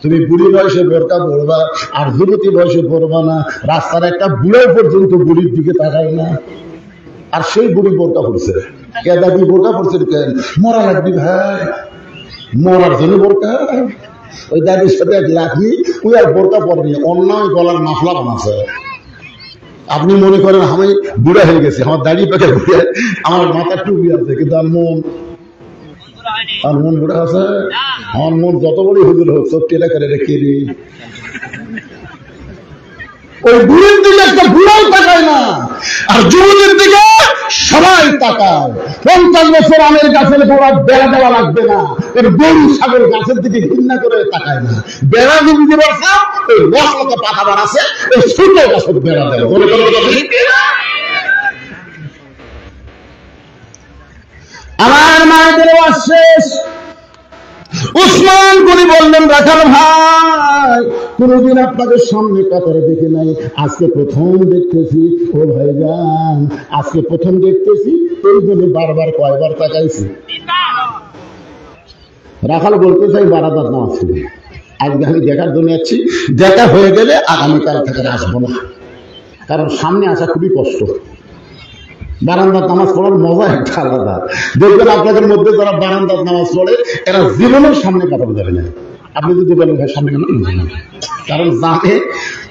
[SPEAKER 1] তুমি বুড়ি বয়সে বোরকা পড়বা আর যুবতী বয়সে পড়বা না। রাস্তার একটা বুড়ো পর্যন্ত বুড়ির দিকে তাকায় না, আর সেই বুড়ি বোরকা পড়ছে। কে দাদি বোরকা পড়ছে কেন? মরা লাগবি ভাই, মরার জন্য বোরকা। ওই দাদির সাথে 1 লাখ নি, ওই আর বোরকা পড়েনি, অন্যায় গলার মাফলা বানাচ্ছে। আপনি মনে করেন আমি বুড়া হয়ে গেছি, আমার দাড়ি পেকে ঘুরে, আমার মাথা টুপি আছে, কিন্তু আমার মন বুড়া আছে। আমার মন যত বড় হুজুর হোক, সব টেলা করে রেখে দিই। ওই বুড়ির দিকে একটা বুড়াও তাকায় না, আর যুবকের দিকে সবাই তাকায়। 50 বছর আমের গাছের গোড়া বেড়া দেওয়া লাগবে না, এর গরু ছাগল গাছের দিকে ঘৃণা করে তাকায় না। বেড়া যদি দিবার চাও, ওই লতা পাতা বাড়াছে, ওই ছোট গাছের বেড়া দেয়। আমার মায়েদের ওয়াজ শেষ। উসমান গনি বললেন, রাখাল ভাই কোনদিন আপনাদের সামনে কাতারে দেখে নাই, আজকে প্রথম দেখতেছি। ও ভাইজান, আজকে প্রথম দেখতেছি, এই জন্য বারবার কয়বার তাকাইছি। রাখাল বলতে চাই বারাদার নামাজ ছিল, আজকে আমি দেখার জন্য যাচ্ছি, দেখা হয়ে গেলে আগামীকাল থেকে আসবো না, কারণ সামনে আসা খুবই কষ্ট। বারান্দার নামাজ পড়ার মজা একটা আলাদা। দেখবেন আপনাদের মধ্যে যারা বারান্দার নামাজ পড়ে এরা জীবনের সামনে কাতারে যাবে না। আপনি যদি বলেন ভাই সামনে কেন, কারণ জামে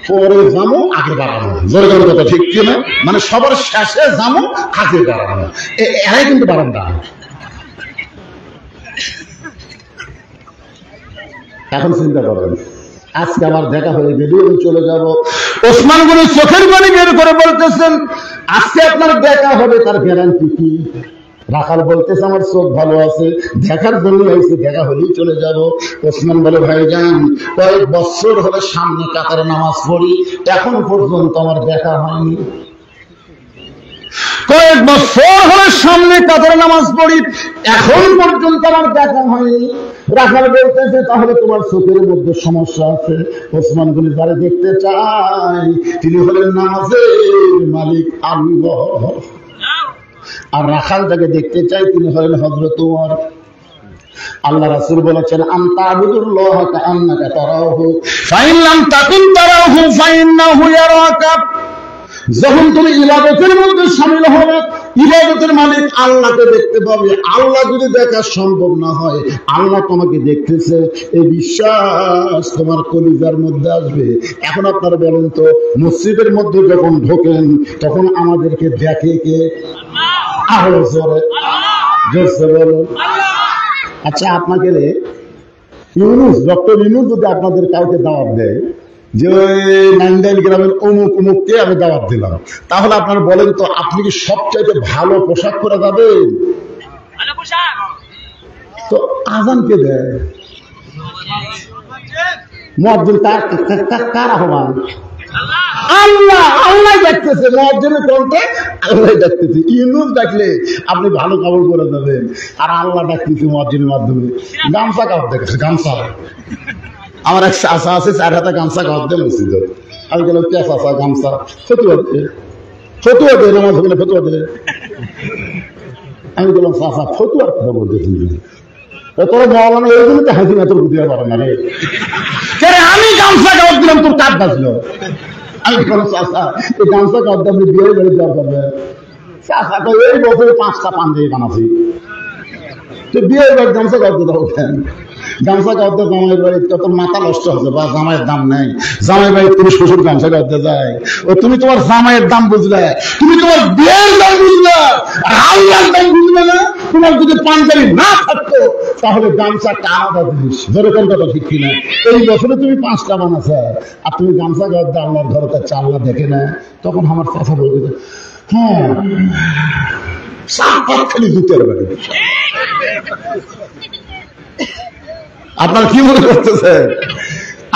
[SPEAKER 1] পরে জামো আগে বাড়ানো, জোরে জোরে কথা ঠিক কিনা, মানে সবার শেষে জামো আগে বাড়ানো, এরাই কিন্তু বারান্দা। এখন চিন্তা করেন, আজকে আবার দেখা হয়ে গেলে আমি চলে যাব। ওসমান গনি চোখের পানি বের করে বলতেছেন, আজকে আপনার দেখা হবে, তার গ্যারান্টি কি? রাখাল বলতেছে আমার চোখ ভালো আছে, দেখার জন্য হয়েছে, দেখা হলেই চলে যাব। ওসমান বলে ভাইজান, কয়েক বছর হলে সামনে কাতারে নামাজ পড়ি, এখন পর্যন্ত আমার দেখা হয়নি। কয়েক বছর হলে সামনে কাতারে নামাজ পড়ি, এখন পর্যন্ত আমার দেখা হয়নি। রাখাল বলতেছে তাহলে তোমার চোখের মধ্যে সমস্যা আছে। ওসমান গনি যারা দেখতে চাই তিনি হলেন নামাজের মালিক আল্লাহ, আর রাখাল যাকে দেখতে চাই তিনি হলেন হযরত ওমর। আল্লাহ রাসূল বলেছেন, আনতা আবুদুল্লাহ কাআন্নাকা তারাহু ফাইন লাম তাকুন তারাহু ফাইন্নাহু ইয়ারাকা। যখন তুমি ইবাদতের মধ্যে শামিল হবে, ইবাদতের মালিক আল্লাহকে দেখতে পাবে। আল্লাহ যদি দেখা সম্ভব না হয়, আল্লাহ তোমাকে দেখতেছে, এই বিশ্বাস তোমার কলিজার মধ্যে আসবে। এখন আপনারা বলেন তো, মসজিদের মধ্যে যখন ঢোকেন তখন আমাদেরকে দেখে কে? আরো জোরে জোরসে বলুন। আচ্ছা, আপনাকে ইউনূস, ডক্টর ইউনূস যদি আপনাদের কাউকে দাওয়াত দেয় যে নান্দাইল গ্রামের অমুক অমুককে আমি দাওয়াত দিলাম, তাহলে আপনারা বলেন তো, আপনি কি সবচাইতে ভালো পোশাক করে যাবেন? তো আজান কে দেয়? মুয়াজ্জিন কার আহ্বান? আল্লাহ। আল্লাহ ডাকতেছে, মুয়াজ্জিনের কণ্ঠে আল্লাহ ডাকতেছে। ইউনূস ডাকলে আপনি ভালো কাপড় পরে যাবেন, আর আল্লাহ ডাকতেছে মুয়াজ্জিনের মাধ্যমে। গামছা কাপড় দেখেছে, গামছা। আমার এক চাচা আছে, 4 হাতে গামছা কাপড় দেয় মসজিদে। আমি গেলাম, কে চাচা গামছা? ফতুয়া দেয়, ফতুয়া দেয়, নামাজ হলে ফতুয়া দেয়। আমি বললাম, চাচা ফতুয়ার কথা বলতেছি, তোর মৌলানা এই জন্য তো হাসি না, তোর বুঝতে পারে না রে। আমি গামছা কাপড় দিলাম, তোর কাজ বাঁচলো। আমি বললাম, চাচা এই গামছা কাপড় আপনি বিয়ে বাড়ি দেওয়ার পারবেন? চাচা তো এই বছরে 5টা পাঞ্জাবি বানাচ্ছি, তো বিয়ের বাড়ি গামছা কাপড় দাও কেন? গামছা কাপড় জামাইয়ের বাড়িতে কত মাথা নষ্ট হবে, বা জামাইয়ের দাম নেই। জামাই বাড়িতে তুমি শ্বশুর গামছা কাপড় যায়, ও তুমি তোমার জামাইয়ের দাম বুঝলে, তুমি তোমার বিয়ের দাম বুঝলে, আল্লাহর দাম বুঝলে না। তোমার যদি পাঞ্জাবি না থাকতো তাহলে গামছাটা আলাদা জিনিস, যেরকম কথা ঠিক কিনা। এই বছরে তুমি 5টা বানাচ্ছ, আর তুমি গামছা কাপড় দাও, আল্লাহর ঘরে তার চাল্লা দেখে না। তখন আমার চাচা বলতে, হ্যাঁ খালি জুতের বাড়ি। আপনার কি মনে করতেছে?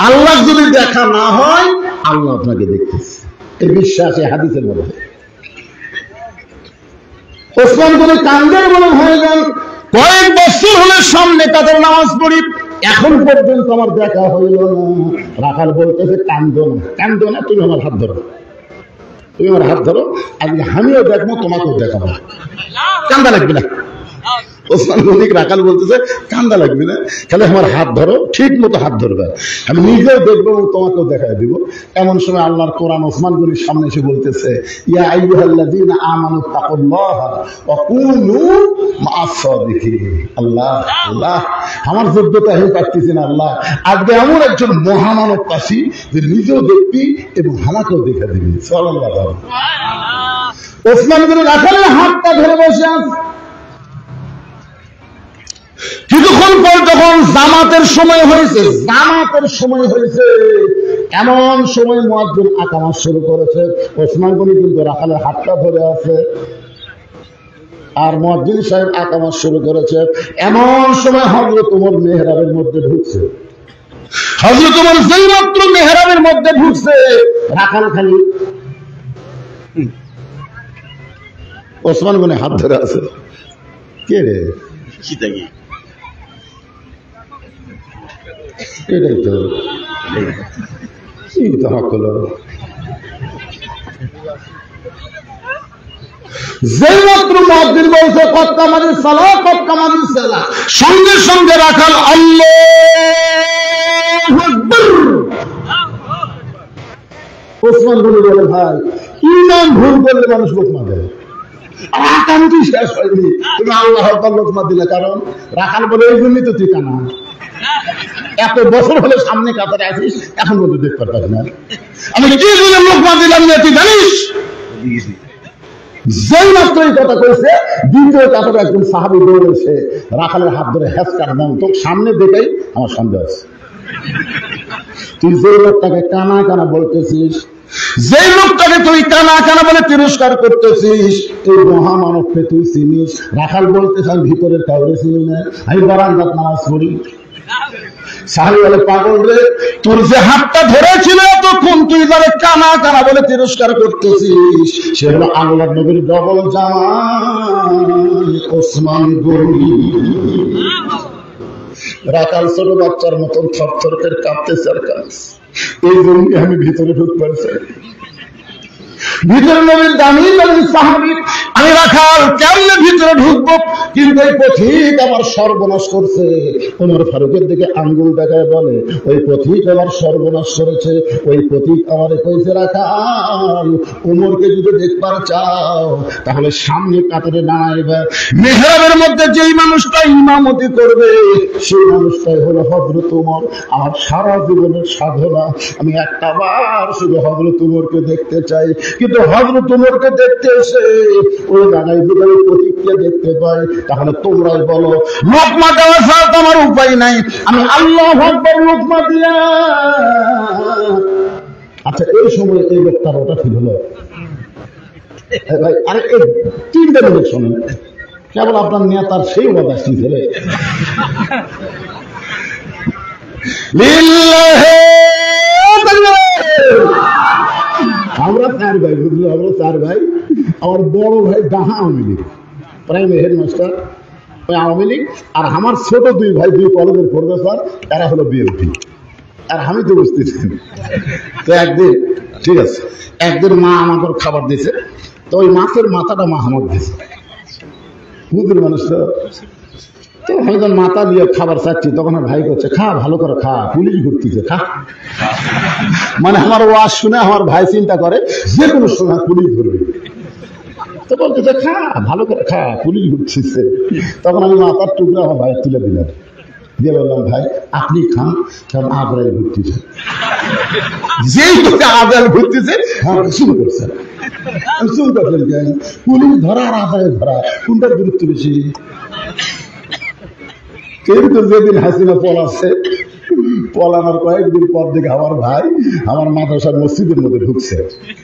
[SPEAKER 1] আল্লাহ যদি দেখা না হয়, আল্লাহ আপনাকে দেখতেছে, এই বিশ্বাসে হাদিসের মধ্যে। ওসমান গনি কান্দের বলে হয়ে গেল, কয়েক বছর হলে সামনে তাদের নামাজ পড়ি, এখন পর্যন্ত আমার দেখা হইল না। রাখাল বলতেছে, কান্দো না, কান্দো না, তুমি আমার হাত ধরো, তুমি আমার হাত ধরো, আজকে আমিও দেখবো, তোমাকেও দেখাবো, কান্দা লাগবে না। ওসমান গনি রাখাল বলতেছে, কান্দা লাগবে না, তাহলে আমার হাত ধরো, ঠিক মতো হাত ধরবে, আমি নিজেও দেখবো এবং তোমাকেও দেখাই দিব। এমন সময় আল্লাহর কোরআন ওসমান গনির সামনে এসে বলতেছে, ইয়া আইয়ুহাল্লাযীনা আমানু তাকুল্লাহ ওয়া কুনু মা'আস সাদিকিন। আল্লাহ, আল্লাহ আমার যোগ্যতা আমি পাচ্ছি না, আল্লাহ আজকে এমন একজন মহামানব পাচ্ছি যে নিজেও দেখবি এবং আমাকেও দেখা দিবি। সাল্লাল্লাহু আলাইহি ওয়াসাল্লাম। ওসমান গনি রাখালের হাতটা ধরে বসে আছে। কিছুক্ষণ পর যখন জামাতের সময় হয়েছে, জামাতের সময় হয়েছে, এমন সময় মুয়াজ্জিন আকামত শুরু করেছে। ওসমান গনি কিন্তু রাখালের হাতটা ধরে আছে, আর মুয়াজ্জিন সাহেব আকামত শুরু করেছে। এমন সময় হযরত ওমর মেহরাবের মধ্যে ঢুকছে। হযরত ওমর যেই মাত্র মেহরাবের মধ্যে ঢুকছে, রাখাল খালি ওসমান গনি হাত ধরে আছে। কে রে? এটাই তো চিন্তা হলো যেই মাত্র মুয়াজ্জিন বলছে কদ কামাতিস সালাহ কদ কামাতিস সালাহ, সঙ্গে সঙ্গে রাখাল আল্লাহু আকবার। ওসমান গনি বলে ভাই ইমাম ভুল করলে মানুষ লোকমা দেয়, আকামটি শেষ হয়নি তুমি আল্লাহ আকবার লোকমা দিলে, কারণ রাখাল বলে এই জন্যই তো তুই কানা, এত বছর হলে সামনে কাতারে আসিস এখন বলতে দেখতে পারবি না আমি কি জন্য লোকমা দিলাম না তুই জানিস? যেই মাত্র এই কথা কইছে দ্বিতীয় কাতারে একজন সাহাবী দৌড়েছে রাখালের হাত ধরে হেঁচকার দাম তো সামনে দেখেই আমার সন্দেহ আছে। তুই যে লোকটাকে কানা কানা বলতেছিস, যেই লোকটাকে তুই কানা কানা বলে তিরস্কার করতেছিস, এই মহামানবকে তুই চিনিস? রাখাল বলতেছ আমি ভিতরের কাউরে চিনি না, আমি বারান্দাত নামাজ পড়ি। সাহাবী বলে পাগল রে, তোর যে হাতটা ধরেছিল তখন তুই যারা কানা কানা বলে তিরস্কার করতেছিস সে হলো আল্লাহর নবীর ডবল জামাই ওসমান গনি। রাখাল ছোট বাচ্চার মতন থরথর করে কাঁপতেছে আর কাঁপছে, এই জন্য আমি ভিতরে ঢুকতে পারছি। ভিতরে নবীর দামি দামি সাহাবী, আমি রাখাল কেমনে ভিতরে ঢুকবো? কিন্তু এই পথিক আমার সর্বনাশ করছে। ওমর ফারুকের দিকে আঙ্গুল দেখায় বলে ওই পথিক আমার সর্বনাশ করেছে, ওই পথিক আমার কইছে রাখাল ওমরকে যদি দেখবার চাও তাহলে সামনে কাতারে দাঁড়াইবে, মেহরাবের মধ্যে যেই মানুষটা ইমামতি করবে সেই মানুষটাই হলো হযরত ওমর। আমার সারা জীবনের সাধনা আমি একটা বার শুধু হযরত ওমরকে দেখতে চাই, কিন্তু হযরত ওমরকে দেখতে এসে ওই জায়গায় যদি আমি প্রতিক্রিয়া দেখতে পাই তাহলে তোমরাই বলো লোকমা দেওয়া ছাড়া তো আমার উপায় নাই, আমি আল্লাহু আকবার লোকমা দিয়া। আচ্ছা এই সময় এই লোকটার ওটা ঠিক হলো ভাই? আরে এই 3 মিনিট শোনেন, কেবল আপনার নেতার সেই ওয়াদা আসছি ছেলে আমরা 4 ভাই, বুঝলো? আমরা 4 ভাই। আমার বড় ভাই ডাহা আওয়ামী লীগ প্রাইমারি হেডমাস্টার ওই আওয়ামী লীগ, আর আমার ছোট 2 ভাই 2 কলেজের প্রফেসর, এরা হলো বিএনপি। আর আমি তো বুঝতেছি তো একদিন ঠিক আছে, একদিন মা আমাকে খাবার দিয়েছে, তো ওই মাছের মাথাটা মা আমাকে দিয়েছে, বুঝলি মানুষ তো। তো আমি যখন মাথা দিয়ে খাবার চাচ্ছি তখন ভাই করছে খা ভালো করে খা, পুলিশ ঘুরতেছে খা। মানে আমার ওয়াজ শুনে আমার ভাই চিন্তা করে যে কোনো সময় পুলিশ ধরবে, তো বলতেছে খা ভালো করে খা, পুলিশ ঘুরতেছে। তখন আমি মাথার টুকরা আমার ভাই তুলে দিলাম, দিয়ে বললাম ভাই আপনি খান, কারণ আগ্রায় ঘুরতেছে। যেই আগ্রায় ঘুরতেছে শুরু করছে, শুরু করলেন কেন পুলিশ ধরা আর আগ্রায় ধরা কোনটার গুরুত্ব বেশি? কিন্তু যেদিন হাসিনা পলাচ্ছে, পলানোর কয়েকদিন পর দিকে আমার ভাই আমার মাদ্রাসার মসজিদের মধ্যে ঢুকছে,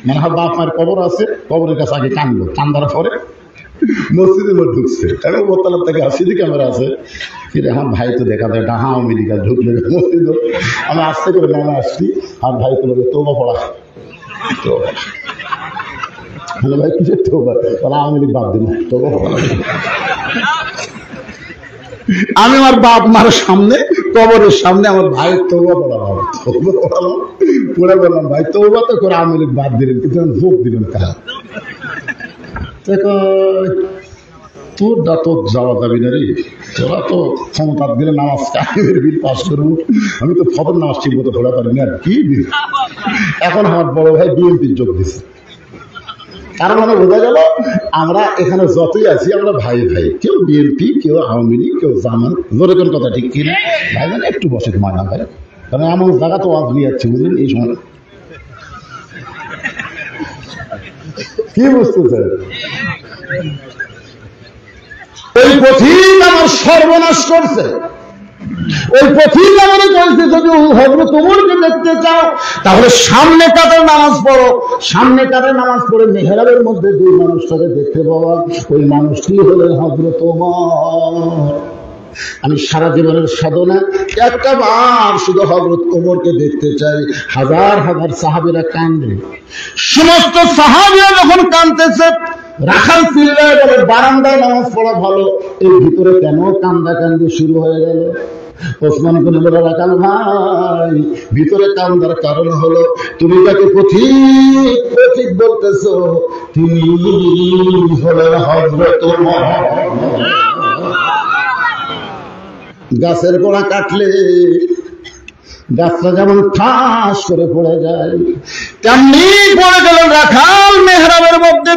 [SPEAKER 1] মানে আমার বাপ মায়ের কবর আছে, কবরের কাছে আগে কানলো, কান্দার পরে মসজিদের মধ্যে ঢুকছে। আমি বোতলার থেকে সিডি ক্যামেরা আছে, কিন্তু আমার ভাই তো দেখা যায় ডাহা আওয়ামী লীগ ঢুকলে মসজিদ। আমি আস্তে করে নামে আসছি, আর ভাই তো তোবা পড়া, তো ভাই কিসের তোবা? আওয়ামী লীগ বাদ দিন, তোবা পড়া। আমি আমার বাপ মার সামনে কবরের সামনে আমার ভাই তওবা পড়ালাম, পড়ে বললাম ভাই তওবা তো করে আওয়ামী লীগ বাদ দিলেন, কিন্তু ভোট দিলেন কারা? তোর দা তো যাওয়া যাবি না রে, তোরা তো ক্ষমতা দিলে নামাজ কায়েমের বিল পাস করবো, আমি তো খবর নামাজ ঠিক মতো পড়া পারি না। কি বিল? এখন আমার বড় ভাই বিএনপির যোগ দিচ্ছে, কারণ মানে বোঝা গেল আমরা এখানে যতই আছি আমরা ভাই ভাই, কেউ বিএনপি, কেউ আওয়ামী লীগ, কেউ জামান। জোরে কোন কথা ঠিক কিনা ভাই? মানে একটু বসে ময়না ভাই, কারণ এমন জায়গা তো আজ নিয়ে যাচ্ছে, বুঝলেন? এই সময় কি বুঝতেছে? ওই পথিক আমার সর্বনাশ করছে, ওই পথিক আমাদের বলছে যদি হযরত ওমরকে দেখতে চাও তাহলে সামনে কাতারে নামাজ পড়ো, সামনে কাতারে নামাজ পড়ে মেহরাবের মধ্যে 2 মানুষটাকে দেখতে পাওয়া, ওই মানুষটি হলেন হযরত ওমর। আমি সারা জীবনের সাধনা একটা বার শুধু হযরত ওমরকে দেখতে চাই। হাজার হাজার সাহাবীরা কান্দে, সমস্ত সাহাবীরা যখন কাঁদতেছে রাখাল চিল্লায় বলে বারান্দায় নামাজ পড়া ভালো, এর ভিতরে কেন কান্দা কান্দি শুরু হয়ে গেল? ওসমান গনি বলে, রাখাল ভাই, ভিতরে কান্দার কারণ হলো তুমি তাকে পথিক বলতেছো, তিনি হলেন হযরত মুহাম্মদ। গাছের গোড়া কাটলে গাছটা যেমন ঠাস করে পড়ে যায়, তেমনি পড়ে গেল রাখাল মেহরাবের মধ্যে।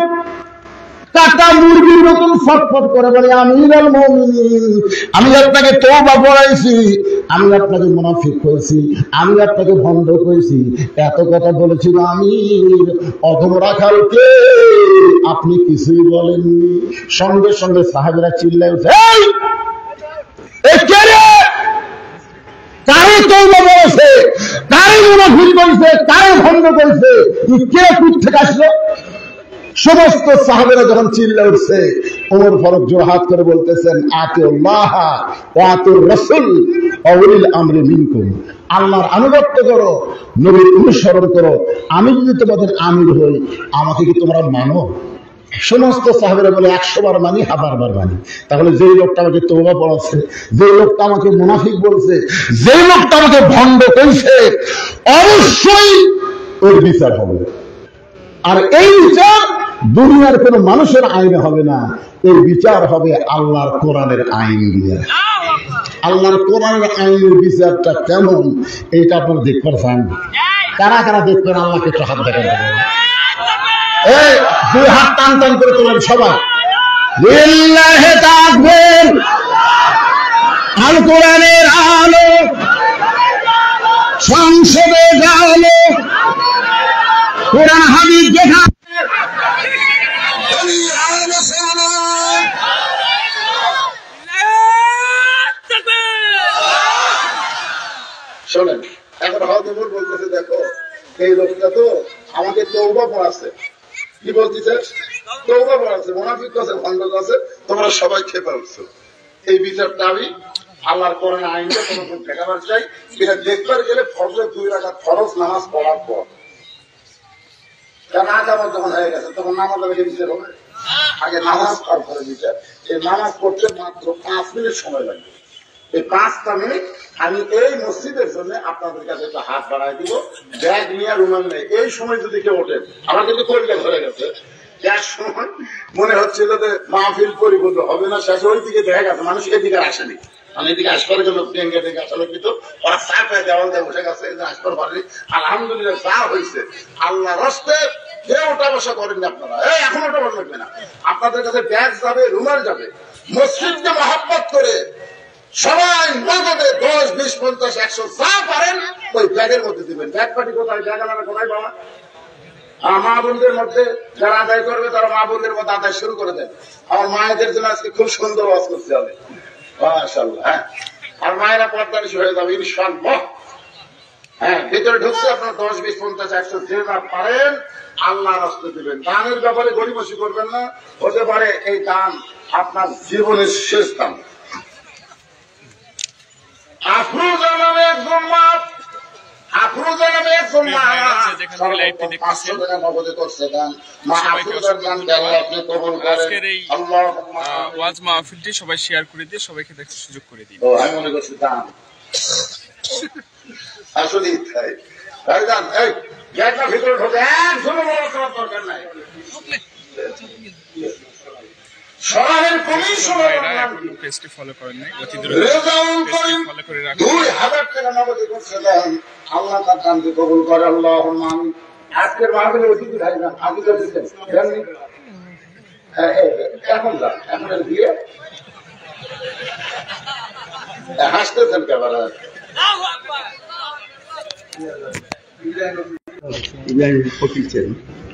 [SPEAKER 1] কাটা মুরগির মতন ফটফট করে বলে, আমিরুল মুমিনিন, আমি আপনাকে তওবা পড়াইছি, আমি আপনাকে মুনাফিক করেছি, আমি আপনাকে ভণ্ড করেছি, এত কথা বলেছিল আমির, অধম রাখালকে আপনি কিছুই বলেননি। সঙ্গে সঙ্গে সাহাবীরা চিল্লায় উঠে, এই কে রে? কারে তওবা বলেছে, কারে মুনাফিক করেছে, কারে ভণ্ড করেছে, কে কোথা থেকে আসলো? সমস্ত সাহাবেরা যখন চিল্লা উঠছে, ওমর ফারুক জোড়হাত করে বলতেছেন, আতিউল্লাহ ওয়া আতিউর রাসূল ওয়া উলিল আমরি মিনকুম, আল্লাহর আনুগত্য করো, নবীর অনুসরণ করো। আমি যদি তোমাদের আমির হই, আমাকে কি তোমরা মানো? সমস্ত সাহাবেরা বলে, 100 বার মানি, 1000 বার মানি। তাহলে যেই লোকটা আমাকে তওবা পড়াচ্ছে, যেই লোকটা আমাকে মুনাফিক বলছে, যেই লোকটা আমাকে ভণ্ড করেছে, অবশ্যই ওর বিচার হবে। আর এই বিচার দুনিয়ার কোন মানুষের আইনে হবে না, এই বিচার হবে আল্লাহর কোরআনের আইন দিয়ে। আল্লাহর কোরআনের আইনের বিচারটা কেমন, এইটা আপনারা দেখতে চান? কারা কারা দেখবেন? আল্লাহকে একটু হাত দেখান, এই 2 হাত টান টান করে তোলেন সবাই। লিল্লাহি তাকবীর, আল কোরআনের আলো সংসদে গেলো, কোরআন হাদিস দেখা শোনেন। এখন হয়তো বলতেছে, দেখো এই লোকটা তো আমাকে তওবা পড়াচ্ছে। কি বলতেছে? তওবা পড়াচ্ছে, মুনাফিক আছে, ভণ্ড আছে, তোমরা সবাই খেপে উঠছো। এই বিচারটা আমি আল্লাহর কোরআনের আইনটা তোমাকে দেখাবার চাই। এটা দেখবার গেলে ফজরের 2 রাকাত ফরজ নামাজ পড়ার পর, নামাজ আমার যখন হয়ে গেছে তখন নামাজ আগে বিচার হবে। আগে নামাজ, তারপরে বিচার। এই নামাজ পড়তে মাত্র 5 মিনিট সময় লাগবে। এই 5টা মিনিট আমি এই মসজিদের জন্য আপনাদের কাছে একটা হাত বাড়াই দিব। ব্যাগ নিয়ে রুমাল নেই, এই সময় যদি কেউ ওঠেন, আমার কিন্তু কলিজা ধরে গেছে। এক সময় মনে হচ্ছিল যে মাহফিল পরিপূর্ণ হবে না, শেষে ওই দিকে দেখা গেছে মানুষ এদিকে আসেনি। আমি এদিকে আসবার জন্য প্রিয়াঙ্কা থেকে আসলে কিন্তু ওরা চাপ হয়ে দেওয়াল দিয়ে উঠে গেছে, আসবার পারেনি। আলহামদুলিল্লাহ যা হয়েছে আল্লাহ রস্তে, কেউ ওটা বসা করেননি আপনারা। এই এখন ওটা বসা লাগবে না, আপনাদের কাছে ব্যাগ যাবে, রুমাল যাবে। মসজিদকে মহব্বত করে সবাই নগদে 10, 20, 50, 100 যা পারেন ওই ব্যাগের মধ্যে দিবেন। ব্যাগ পাটি কোথায়? ব্যাগ আলাদা কোথায় পাওয়া? মা বোনদের মধ্যে যারা আদায় করবে তারা মা বোনদের মধ্যে আদায় শুরু করে দেন। আমার মায়েদের জন্য আজকে খুব সুন্দর ওয়াজ করতে হবে, মাশাআল্লাহ। হ্যাঁ, আর মায়েরা পর্দানিশী হয়ে যাবে ইনশাআল্লাহ। হ্যাঁ, ভিতরে ঢুকছে আপনার 10, 20, 50, 100 যে না পারেন আল্লাহর রাস্তায় দিবেন। দানের ব্যাপারে গরিবসি করবেন না, হতে পারে এই দান আপনার জীবনের শেষ দান। আফরোজা নামে একজন মা, আফরোজা নামে একজন মা 500 টাকা নগদে করছে দান। মা আফরোজার দান আল্লাহ আপনি কবুল করেন। আল্লাহুম্মা
[SPEAKER 2] ওয়াজ মাহফিলটি সবাই শেয়ার করে দিয়ে সবাইকে দেখার সুযোগ করে দিন।
[SPEAKER 1] ও আমি মনে করছি দান আসলে তাই। তাই দান এই একটা ভিতরে ঢোকে, একজনও বলার দরকার নাই। সরাহের কমিশনার
[SPEAKER 2] পেজটি ফলো করেন নাই, অতি দ্রুত পেজটি ফলো করে রাখুন।
[SPEAKER 1] 2000 টাকা নগদে করছে দেন, আল্লাহ তার দানকে কবুল করে। আল্লাহুম্মা আমিন। আজকের মাহফিলে অতিথি ভাইজান আগে দিচ্ছেন জানেন, এখন যান, এখন দিয়ে হাসতেছেন ক্যামেরা।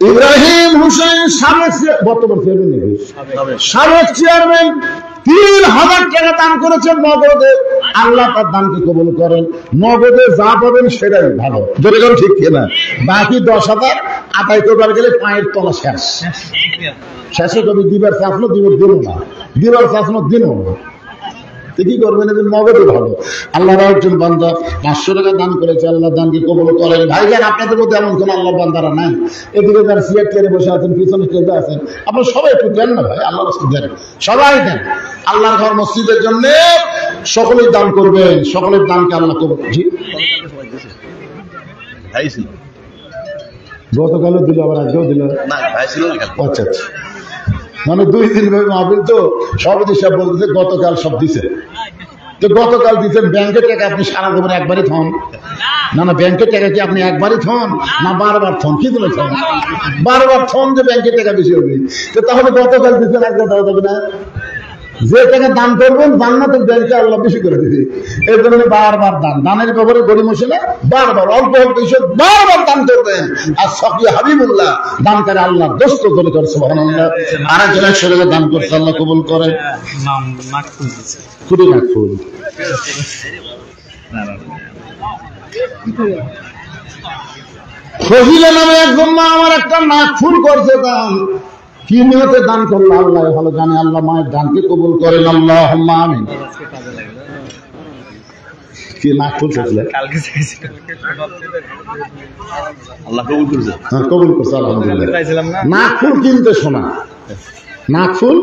[SPEAKER 1] ইব্রাহিম হুসেন বর্তমান সাবেক চেয়ারম্যান 3000 টাকা দান করেছেন নগদে। আল্লাহ তার দানকে কবুল করেন। নগদে যা পাবেন সেটাই ভালো, যদি কেন ঠিক কিনা। বাকি 10,000 আদায় করবার গেলে পায়ের তলা শেষ। শেষে কবি দিবার চাষলো দিল না, দিবার চাষলো দিল না, কি করবেন? নগদে ভালো। আল্লাহর একজন বান্দা 500 টাকা দান করেছে, আল্লাহ দানকে কবুল করেন। ভাইজান আপনাদের মধ্যে এমন কোন আল্লাহ বান্দারা নাই? এদিকে যারা সিয়ার চেয়ারে বসে আছেন, পিছনে স্টেজে আছেন, আপনারা সবাই একটু দেন না ভাই, আল্লাহর রাস্তায় দেন, সবাই দেন। আল্লাহর ঘর মসজিদের জন্য সকলেই দান করবেন, সকলের দানকে আল্লাহ কবুল। জি গতকালও দিল, আবার আজকেও দিল। আচ্ছা আচ্ছা, মানে 2 দিন ভাবে মাহফিল তো সভাপতি সাহেব বলতেছে গতকাল সব দিছে। তো গতকাল দিচ্ছেন, ব্যাংকের টাকা আপনি সারা দেবেন একবারই থন? না না, ব্যাংকের টাকা কি আপনি একবারই থন না বারবার থন? কি বলেছেন বারবার থন যে ব্যাংকের টাকা বেশি হবে, তো তাহলে গতকাল দিচ্ছেন একবার দেওয়া যাবে না? যে টাকা দান করবেন জান্নাতের ব্যাংকে আল্লাহ বেশি করে দিবে। এই জন্য বারবার দান, দানের ব্যাপারে গরিব মশলা বারবার অল্প অল্প হিসেবে বারবার দান করবেন। আর সফি হাবিবুল্লাহ দান করে আল্লাহ দোস্ত করে করছে, সুবহানাল্লাহ। আরেকজনের শরীরে দান করছে, আল্লাহ কবুল করে। কুড়ি লাখ ফুল ফজিলা নামে একজন মা আমার একটা নাক ফুল করছে দান। কি নিয়তে দান করলো আল্লাহ ভালো জানে। আল্লাহ মায়ের দানকে কবুল করেন, আল্লাহুম্মা আমিন। কি নাক ফুল চাইছিলেন? আল্লাহ কবুল করেছে। হ্যাঁ কবুল করছে আলহামদুলিল্লাহ। নাক ফুল কিনতে সোনা, নাক ফুল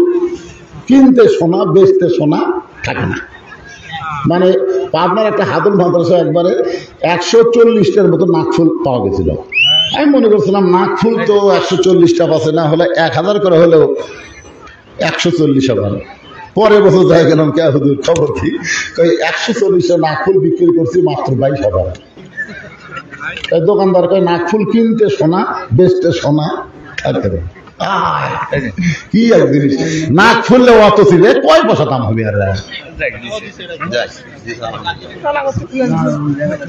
[SPEAKER 1] কিনতে সোনা, বেচতে সোনা থাকে না। মানে আপনার একটা হাতুল মাদ্রাসা একবারে 140টার মতো নাক ফুল পাওয়া গেছিল। আমি মনে করছিলাম নাক ফুল তো 140টা পাচ্ছে, না হলে 1000 করে হলেও 140 হাজার। পরের বছর যাই গেলাম, কে হুজুর খবর কি? 140টা নাক ফুল বিক্রি করছি মাত্র 22,000। দোকানদার কয় নাক ফুল কিনতে সোনা, বেচতে সোনা থাকতে পারে। কি এক জিনিস, নাক ফুললে অত ছিল, কয় পয়সা দাম হবে? আর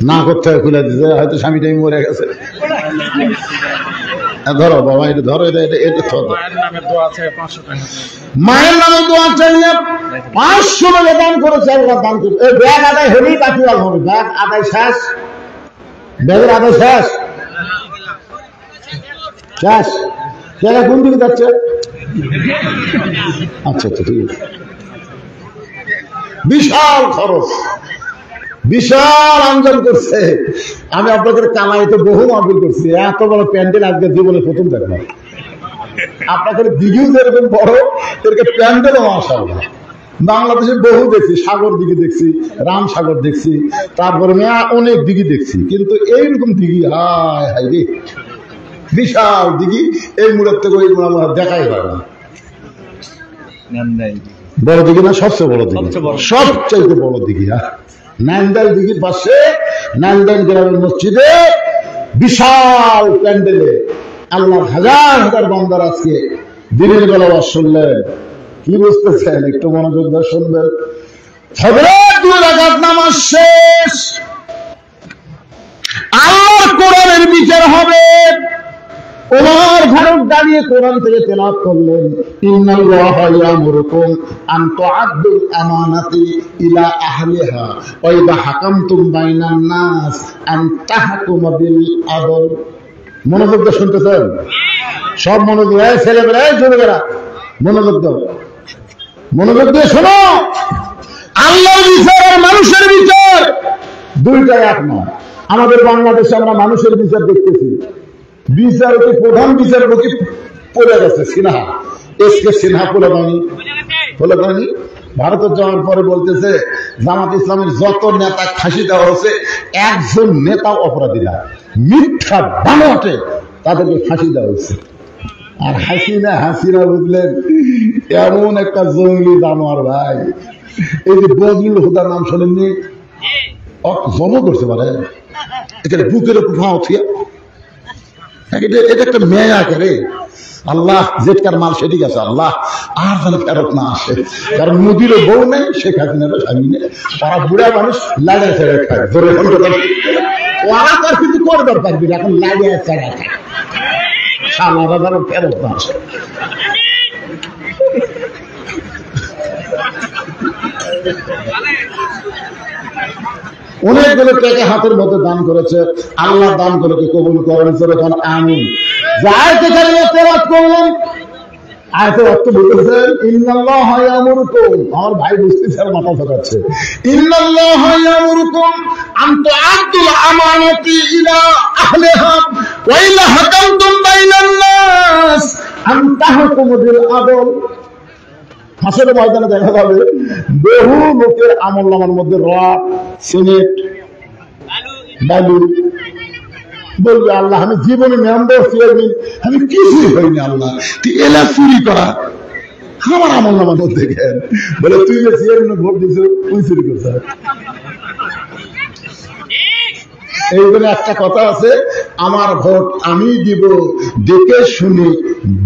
[SPEAKER 1] না করতে হবে খুলে দিতে, হয়তো স্বামীটাই মরে গেছে। ধরো বাবা, এটা ধরো, মায়ের নামে দোয়া চাইলে 500 টাকা দান করেছে। দান করছে, ব্যাগ আদায় হলেই বাকি হবে। ব্যাগ আদায় শেষ, ব্যাগের আদায় শেষ শেষ। টাকা কোন দিকে যাচ্ছে? আচ্ছা আচ্ছা, ঠিক আছে। বিশাল খরচ, বিশাল আঞ্জাম করছে। আমি আপনাদের কামাইতে বহু মাহফিল করছি, এত বড় প্যান্ডেল আজকে জীবনে প্রথম দেখলাম। আপনাদের দিঘিও যেরকম বড়, এরকে প্যান্ডেলও মাশাআল্লাহ। বাংলাদেশে বহু দেখছি, সাগর দিঘি দেখছি, রাম সাগর দেখছি, তারপরে অনেক দিঘি দেখছি, কিন্তু এইরকম দিঘি হায় হায় রে, বিশাল দিঘি। এই মুড়ের থেকে ওই মুড়া দেখাই হয় না। বড় দিঘি না সবচেয়ে বড় দিঘি, সবচাইতে বড় দিঘি। নান্দাইল দিঘির পাশে নান্দাইল গ্রামের মসজিদে বিশাল প্যান্ডেলে আল্লাহর হাজার হাজার বান্দার আজকে দিনের বেলা ওয়াজ শুনলেন। কি বুঝতেছেন? একটু মনোযোগ দিয়ে শুনবেন। ফজরের 2 রাকাত নামাজ শেষ, আল্লাহর কোরআনের বিচার হবে। ওমর ফারুক দাঁড়িয়ে কোরআন থেকে তেলাওয়াত করলেন, ইন্নাল্লাহা ইয়ামুরুকুম আন তুআদ্দুল আমানাতি ইলা আহলিহা ওয়া ইযা হাকামতুম বাইনান নাস আন তাহকুমু বিল আদল। মনোযোগ দিয়ে শুনতেছেন? সব মনোযোগ, এই ছেলেমেয়েরা, এই যুবকেরা মনোযোগ দাও, মনোযোগ দিয়ে শোনো। আল্লাহর বিচার আর মানুষের বিচার দুইটাই এক নয়। আমাদের বাংলাদেশে আমরা মানুষের বিচার দেখতেছি। বিচারকে প্রধান বিচারপতি পড়ে গেছে সিনহা, এসকে সিনহা পড়ে পানি। ভারতে যাওয়ার পরে বলতেছে জামাত ইসলামের যত নেতা ফাঁসি দেওয়া হয়েছে, একজন নেতা অপরাধী না, মিথ্যা বানোয়াটে তাদেরকে ফাঁসি দেওয়া হয়েছে। আর হাসিনা বুঝলেন এমন একটা জঙ্গলি জানোয়ার ভাই। এই যে বজলুল হুদার নাম শোনেননি? জন্ম করতে পারে এখানে বুকের উপর ফাঁ উঠিয়া, এটা একটা মেয়ে আকারে। আল্লাহ যেটার মাল সেটি গেছে, আল্লাহ আর যেন ফেরত না আসে। কারণ মোদিরও বউ নেই, শেখ হাসিনারও স্বামী নেই, তারা বুড়া মানুষ লাগায় ছেড়ে খায়। ধরে ওরা তার কিন্তু করবার পারবি না, এখন লাগায় ছেড়ে খায়, সালারা যেন ফেরত না আসে। অনেকগুলো টাকা হাতের মধ্যে দান করেছে, আল্লাহ দান করে কবুল করেন। এখন আমিন। আয়াতে কারিমা তেলাওয়াত করলেন, আয়াতের অর্থ বলতেছেন ইন্নাল্লাহা ইয়ামুরুকুম। আমার ভাই বুঝতেছে, মাথা ফাটাচ্ছে। ইন্নাল্লাহা ইয়ামুরুকুম আন তুআদ্দুল আমানাতি ইলা আহলিহা ওয়া ইযা হাকামতুম বাইনান নাস আন তাহকুমু বিল আদল। হাসরের ময়দানে দেখা যাবে বহু লোকের আমল নামার মধ্যে রড, সিমেন্ট, বালু। বলবে আল্লাহ আমি জীবনে মেম্বার চেয়ারম্যান আমি কিছুই হইনি, আল্লাহ তুই এলা চুরি করা আমার আমল নামার মধ্যে কেন? বলে তুই যে চেয়ারম্যান ভোট দিয়েছ তুই চুরি করছ। এই বলে একটা কথা আছে, আমার ভোট আমি দিব দেখে শুনে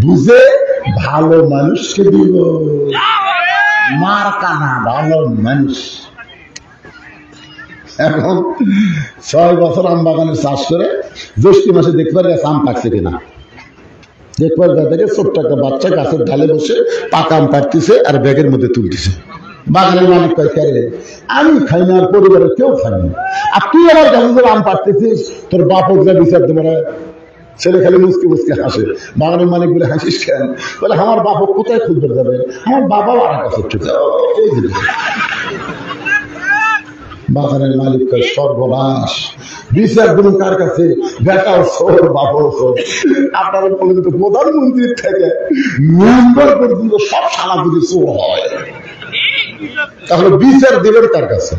[SPEAKER 1] বুঝে ভালো মানুষকে দিব, মার কানা ভালো মানুষ। এখন 6 বছর আম বাগানের চাষ করে জ্যৈষ্ঠ মাসে দেখবার গেছে আম পাকছে কিনা, দেখবার দেখে ছোট্ট একটা বাচ্চা গাছের ঢালে বসে পাকা আম পাড়তেছে আর ব্যাগের মধ্যে তুলতেছে। বাগানের মালিক কয় কে আমি খাই না, আর পরিবারের কেউ খায়নি, আর তুই আবার গাছের আম পাড়তেছিস, তোর বাপ ওগুলা বিচার দেবে। ছেলে খালি মুসকে মুসকে হাসে। বাগানের মালিক বলে হাসিস কেন? বলে আমার বাপ কোথায় খুঁজতে যাবে, আমার বাবাও আর কাছে বাগানের মালিক সর্বনাশ, বিচার দেবেন কার কাছে? বেটাও চোর, বাপও চোর। আপনারা বলেন তো প্রধানমন্ত্রীর থেকে মেম্বার পর্যন্ত সব শালা যদি চোর হয়, তাহলে বিচার দেবেন কার কাছে?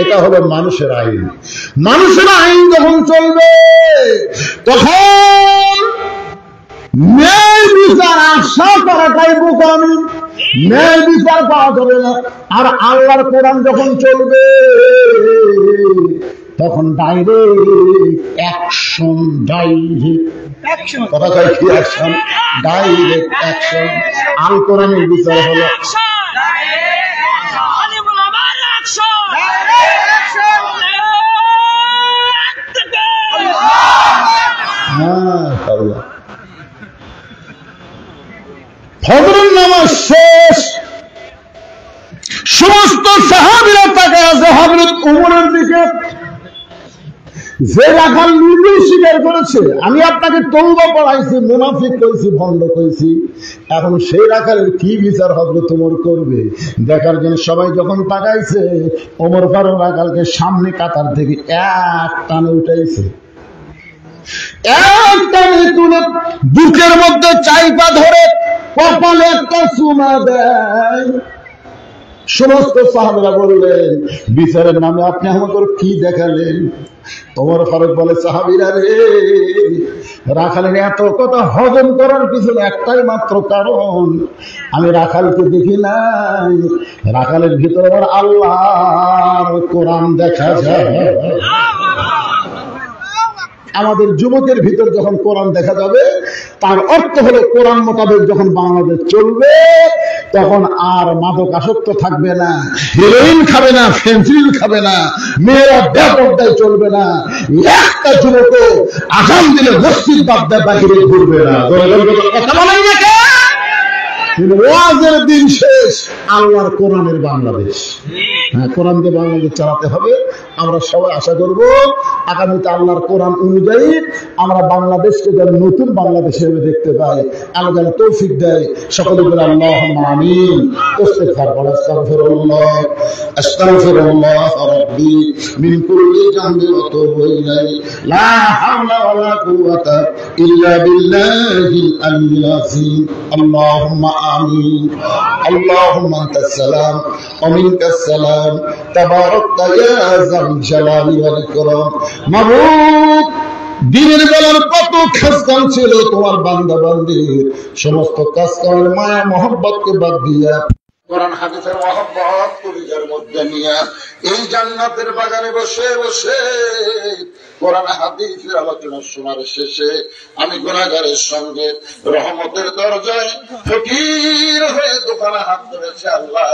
[SPEAKER 1] এটা হলো মানুষের আইন। মানুষের আইন যখন চলবে তখন ন্যায় বিচার আশা করাটাই বোকামি, ন্যায় বিচার পাওয়া যাবে না। আর আল্লাহর কোরআন যখন চলবে তখন ডাইরেক্ট অ্যাকশন, ডাইরেক্ট কথা কয় কি অ্যাকশন? Direct action. আল কোরআনের বিচার হলো ফজরের নামাজ শেষ, সমস্ত সাহাবীরা তাকায় আছে হযরত ওমরের দিকে। যে রাখাল নিজেই স্বীকার করেছে আমি আপনাকে তওবা পড়াইছি, মুনাফিক কইছি, ভণ্ড কইছি, এখন সেই রাখালের কি বিচার হযরত ওমর করবে দেখার জন্য সবাই যখন তাকাইছে, ওমর ফারুক রাখালকে সামনে কাতার থেকে এক টানে উঠাইছে, এক টানে তুলে বুকের মধ্যে চাইপা ধরে কপালে একটা চুমা দেয়। সমস্ত সাহাবীরা বললেন বিচারের নামে আপনি আমাকে কি দেখালেন? ওমর ফারুক বলে সাহাবীরা রে, রাখালের এত কথা হজম করার পিছনে একটাই মাত্র কারণ, আমি রাখালকে দেখি নাই, রাখালের ভিতরে আমার আল্লাহর কোরআন দেখা যায়। আমাদের যুবকের ভিতর যখন কোরআন দেখা যাবে তার অর্থ হলো কোরআন মোতাবেক যখন বাংলাদেশ চলবে তখন আর মাদক আসক্ত থাকবে না, হেরোইন খাবে না, ফেন্সিল খাবে না, মেয়েরা বেপরদায় চলবে না, একটা যুবকও আজান দিলে মসজিদ বাদ বাহিরে ঘুরবে না। কথা বলেন না কে? ওয়াজের দিন শেষ, আল্লাহর কোরআনের বাংলাদেশ। হ্যাঁ, কোরআন দিয়ে বাংলাদেশ চালাতে হবে। আমরা সবাই আশা করব আগামীতে আল্লাহর কোরআন অনুযায়ী আমরা বাংলাদেশকে যেন নতুন বাংলাদেশ হিসেবে দেখতে পাই, আল্লাহ যেন তৌফিক দেয়। সকলে বলে আল্লাহুম্মা আমিন। ইস্তিগফার করো, আস্তাগফিরুল্লাহ আস্তাগফিরুল্লাহ রাব্বি মিন কুল্লি যামবি ওয়া তুবু ইলাইহি লা হাওলা ওয়া লা কুওয়াতা ইল্লা বিল্লাহিল আলিয়্যিল আযীম। আল্লাহুম্মা আমিন। আল্লাহুম্মা আনতাস সালাম ওয়া মিনকাস সালাম তাবারাকতা ইয়া যাল জালালি ওয়াল ইকরাম। মাবুদ, দিনের বেলার কত খাসকাম ছিল তোমার বান্দা বান্দির, সমস্ত কাজকামের মায়া মহব্বতকে বাদ দিয়া কোরআন হাদিসের মহব্বত কলিজার মধ্যে নিয়ে এই জান্নাতের বাগানে বসে বসে কোরআন হাদিসের আলোচনা শোনার শেষে আমি গুনাহগারের সঙ্গে রহমতের দরজায় ফকির হয়ে দোকানে হাত ধরেছি। আল্লাহ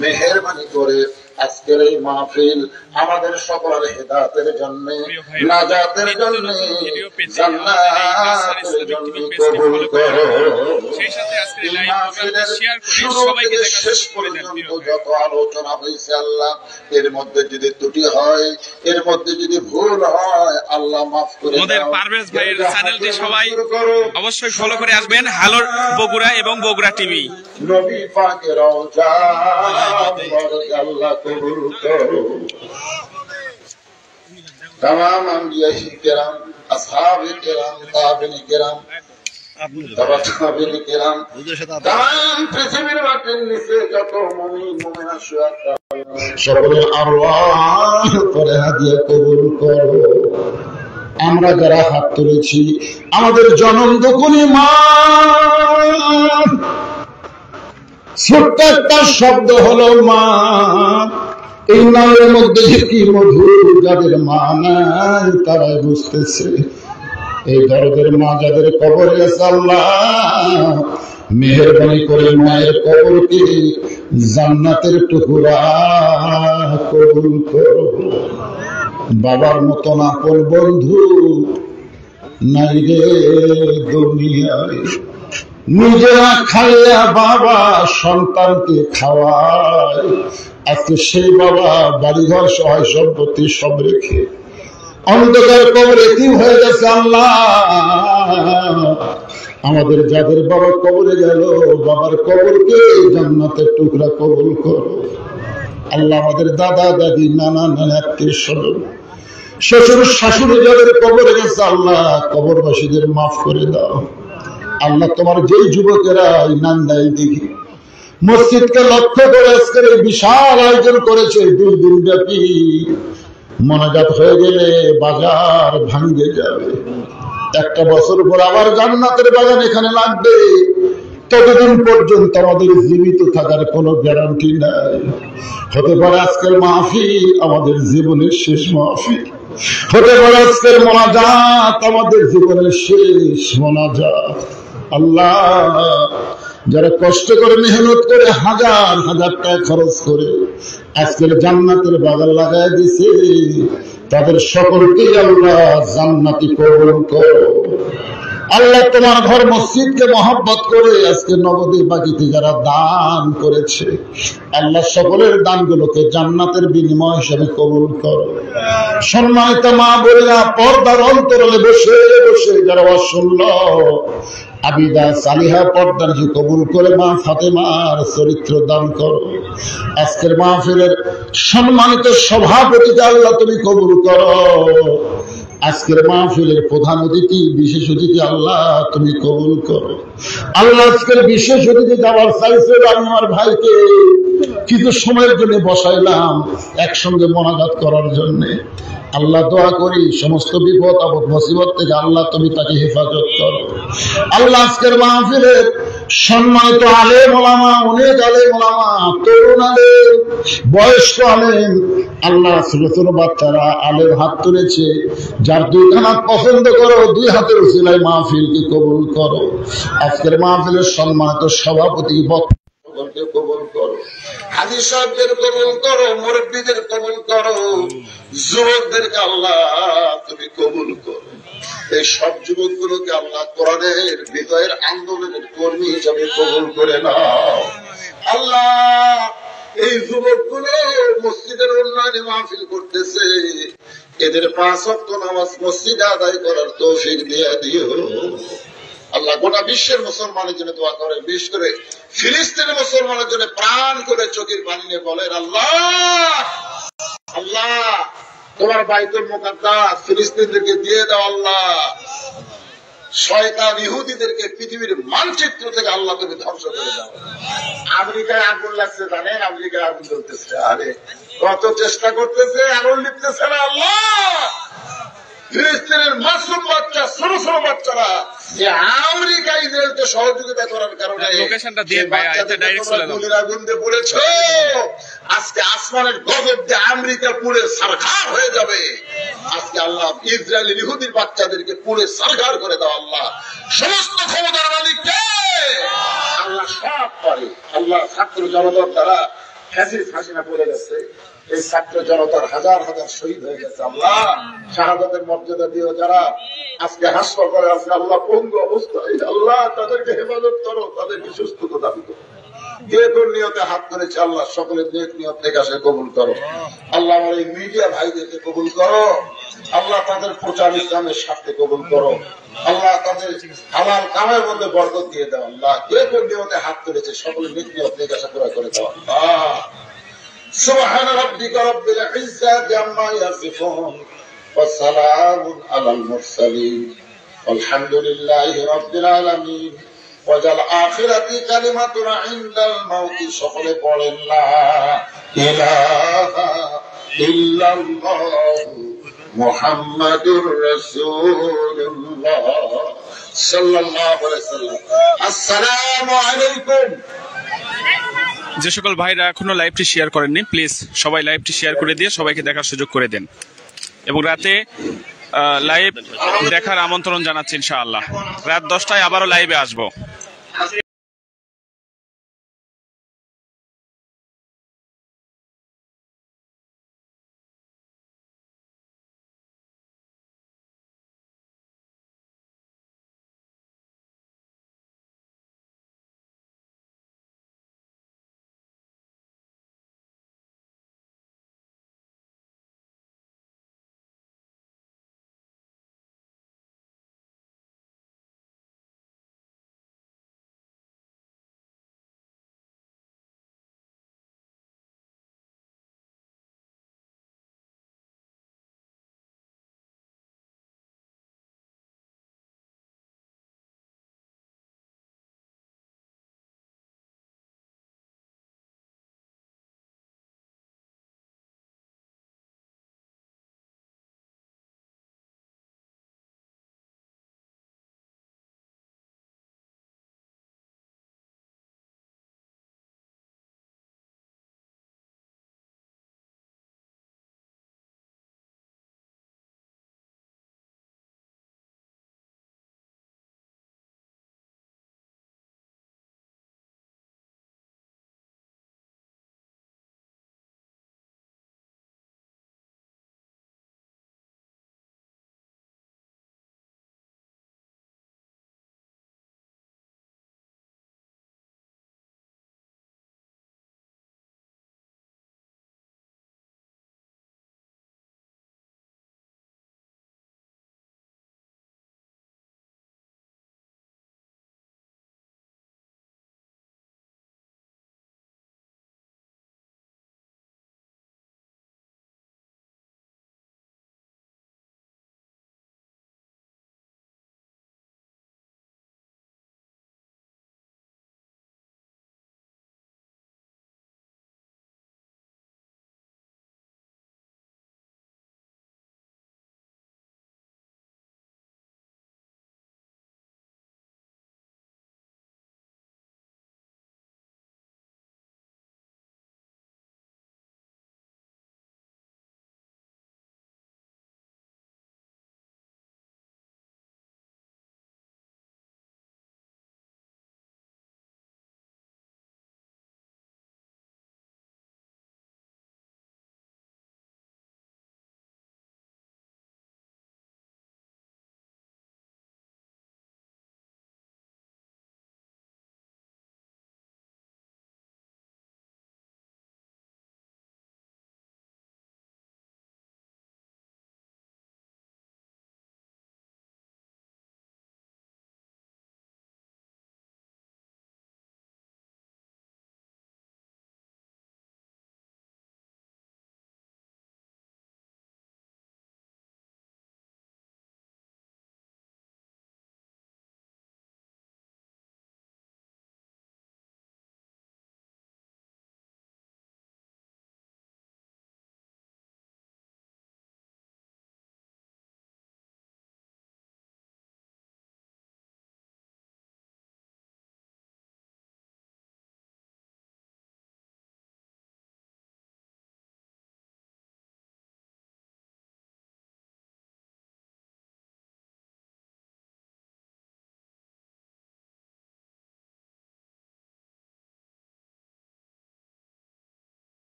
[SPEAKER 1] মেহেরবানি করে আজকের এই মাহফিল আমাদের সকলের হেদায়েতের জন্য, নাজাতের জন্য, জান্নাতের জন্য কবুল করো। এই মাহফিলের শুরু থেকে শেষ পর্যন্ত যত আলোচনা হয়েছে আল্লাহ, এর মধ্যে যদি ত্রুটি হয়, এর মধ্যে যদি ভুল হয়, আল্লাহ মাফ করে দাও।
[SPEAKER 2] আমাদের পারভেজ ভাইয়ের চ্যানেলটি সবাই অবশ্যই ফলো করে আসবেন, হালোর বগুড়া এবং বগুড়া টিভি।
[SPEAKER 1] নবী পাকের রওজা আল্লাহ কবুল করো। तमाम अंबिया किराम, असहाब किराम, ताबिईन किराम, পৃথিবীর মাটির নিচে যত মুমিন মুমিনা শুয়ে আছে সকলের আল্লাহ করে হাদিয়া কবুল করো। আমরা যারা হাত তুলেছি আমাদের জনম দুকুনি মা, ছোট্ট একটা শব্দ হলো মা। এই নামের মধ্যে যে কি মধু, যাদের মা নাই তারাই বুঝতেছে। এই দরদের মা যাদের কবরে আছে আল্লাহ মেহেরবানি করে মায়ের কবরকে জান্নাতের টুকরা কবুল করো। বাবার মতন আপন বন্ধু নাই রে দুনিয়ায়, নিজেরা খাইয়া বাবা সন্তানকে খাওয়ায়। আজকে সেই বাবা বাড়িঘর সহায় সম্পত্তি সব রেখে অন্ধকার কবরে কি হয়ে গেছে আল্লাহ। আমাদের যাদের বাবা কবরে গেল বাবার কবরকে জান্নাতের টুকরা কবুল করো আল্লাহ। আমাদের দাদা দাদি নানা নানা আত্মীয় স্বজন শ্বশুর শাশুড়ি যাদের কবরে গেছে আল্লাহ কবরবাসীদের মাফ করে দাও আল্লাহ। তোমার যেই যুবকেরা ইমান দেয় দেখি মসজিদকে লক্ষ্য করে আজকের এই বিশাল আয়োজন করেছে 2 দিন ব্যাপী, মোনাজাত হয়ে গেলে বাজার ভাঙে যাবে। 1 বছর পর আবার জান্নাতের বাগান এখানে লাগবে। ততদিন পর্যন্ত আমাদের জীবিত থাকার কোনো গ্যারান্টি নাই। হতে পারে আজকের মাহফিল আমাদের জীবনের শেষ মাহফিল, হতে পারে আজকের মোনাজাত আমাদের জীবনের শেষ মোনাজাত। আল্লাহ যারা কষ্ট করে মেহনত করে হাজার হাজার টাকা খরচ করে আজকের জান্নাতের বাগান লাগাই দিছে তাদের সকলকে আল্লাহ জান্নাতি কবুল করো আল্লাহ। তোমার ঘর মসজিদকে মহব্বত করে আজকে নগদে বাকিতে যারা দান করেছে আল্লাহ সকলের দানগুলোকে জান্নাতের বিনিময় হিসেবে কবুল করো। সম্মানিত মা বোনেরা পর্দার অন্তরালে বসে বসে যারা শুনল আবিদা সালিহা পর্দারজি কবুল করে মা ফাতেমার চরিত্র দান করো। আজকের মাহফিলের সম্মানিত সভাপতিকে আল্লাহ তুমি কবুল করো। আজকের মাহফিলের প্রধান অতিথি বিশেষ অতিথি আল্লাহ তুমি কবুল করো আল্লাহ। আজকের বিশেষ অতিথি যাওয়ার চাইছে আমি আমার ভাইকে কিছু সময়ের জন্য বসাইলাম একসঙ্গে মোনাজাত করার জন্য। আল্লাহ দোয়া করি সমস্ত বিপদ আপদ মুসিবত থেকে আল্লাহ তুমি তাকে হেফাজত করো আল্লাহ। আজকের মাহফিলের সম্মানিত আলেম ওলামা, অনেক আলেম ওলামা, তরুণ আলেম, বয়স্ক আলেম আল্লাহ, ছোট ছোট বাচ্চারা আলেম হাত তুলেছে। যার 2 হাত পছন্দ করো 2 হাতের উসিলায় মাহফিলকে কবুল করো। আজকের মাহফিলের সম্মানিত সভাপতি বক্তাকে কবুল করো, হাজী সাহেবদের কবুল করো, মুরব্বীদের কবুল করো, যুবকদেরকে আল্লাহ তুমি কবুল করো। এই সব যুবকগুলোকে আল্লাহ কোরআনের বিজয়ের আন্দোলনের কর্মী হিসাবে কবুল করে নাও আল্লাহ। এই যুবকগুলো মসজিদের উন্নয়নে মাহফিল করতেছে, এদের 5 ওয়াক্ত নামাজ মসজিদে আদায় করার তৌফিক দিয়ে দিও আল্লাহ। গোটা বিশ্বের মুসলমানের জন্য দোয়া করে, বিশেষ করে ফিলিস্তিনের মুসলমানের জন্য প্রাণ করে চোখের পানি নিয়ে বলেন আল্লাহ আল্লাহ তোমার বাইতুল মুকাদ্দাস ফিলিস্তিনদেরকে দিয়ে দাও আল্লাহ। শয়তান ইহুদিদেরকে পৃথিবীর মানচিত্র থেকে আল্লাহ তুমি ধ্বংস করে দাও। আমেরিকায় আগুন লাগছে জানেন, আমেরিকায় আগুন জ্বলতেছে, আরে কত চেষ্টা করতেছে আগুন লিখতেছে না আল্লাহ। ফিলিস্তিনের মাসুম বাচ্চা ছোট ছোট বাচ্চারা আমেরিকা ইসরায়েলকে সহযোগিতা করার কারণে আগুন দিয়ে পড়েছে। আজকে আসমানের গজব দিয়ে আমেরিকা পুড়ে সারখার হয়ে যাবে। আজকে আল্লাহ ইসরায়েলি ইহুদির বাচ্চাদেরকে পুড়ে সারখার করে দাও আল্লাহ। সমস্ত ক্ষমতার মালিককে আল্লাহ সব পারে আল্লাহ। ছাত্র জনতার দ্বারা ফ্যাসিস্ট হাসিনা পড়ে গেছে, এই ছাত্র জনতার হাজার হাজার শহীদ হয়ে গেছে আল্লাহ। শাহাদাতের মর্যাদা দিও যারা আজকে হাসপাতালে আছে আল্লাহ পঙ্গু অবস্থায় আল্লাহ তাদেরকে হেফাজত করো, তাদেরকে সুস্থতা দান করো। যে কোন নিয়তে হাত ধরেছে আল্লাহ সকলের নেক নিয়ত থেকে আসে কবুল করো আল্লাহ। আমার এই মিডিয়া ভাইদেরকে কবুল করো আল্লাহ, তাদের প্রচার ইসলামের স্বার্থে কবুল করো আল্লাহ। তাদের হালাল কামের মধ্যে বরকত দিয়ে দাও আল্লাহ। যে কোন নিয়তে হাত ধরেছে সকলের নেক নিয়ত থেকে আসে পুরা করে দাও আল্লাহ। سبحان ربك رب العزة عما يصفون وسلام على المرسلين আলহামদুলিল্লাহি রাব্বিল আলামিন ওয়াজাল আখিরাতি কালিমাতুন ইনদাল মাউতি সকলে পড়েন লা ইলাহা ইল্লাল্লাহ মুহাম্মাদুর রাসূলুল্লাহ সাল্লাল্লাহু আলাইহি ওয়াসাল্লাম। আসসালামু আলাইকুম।
[SPEAKER 2] যে সকল ভাইরা এখনো লাইভটি শেয়ার করেননি, প্লিজ সবাই লাইভটি শেয়ার করে দিয়ে সবাইকে দেখার সুযোগ করে দেন, এবং রাতে লাইভ দেখার আমন্ত্রণ জানাচ্ছি ইনশাআল্লাহ। রাত 10টায় আবারও লাইভে আসবো।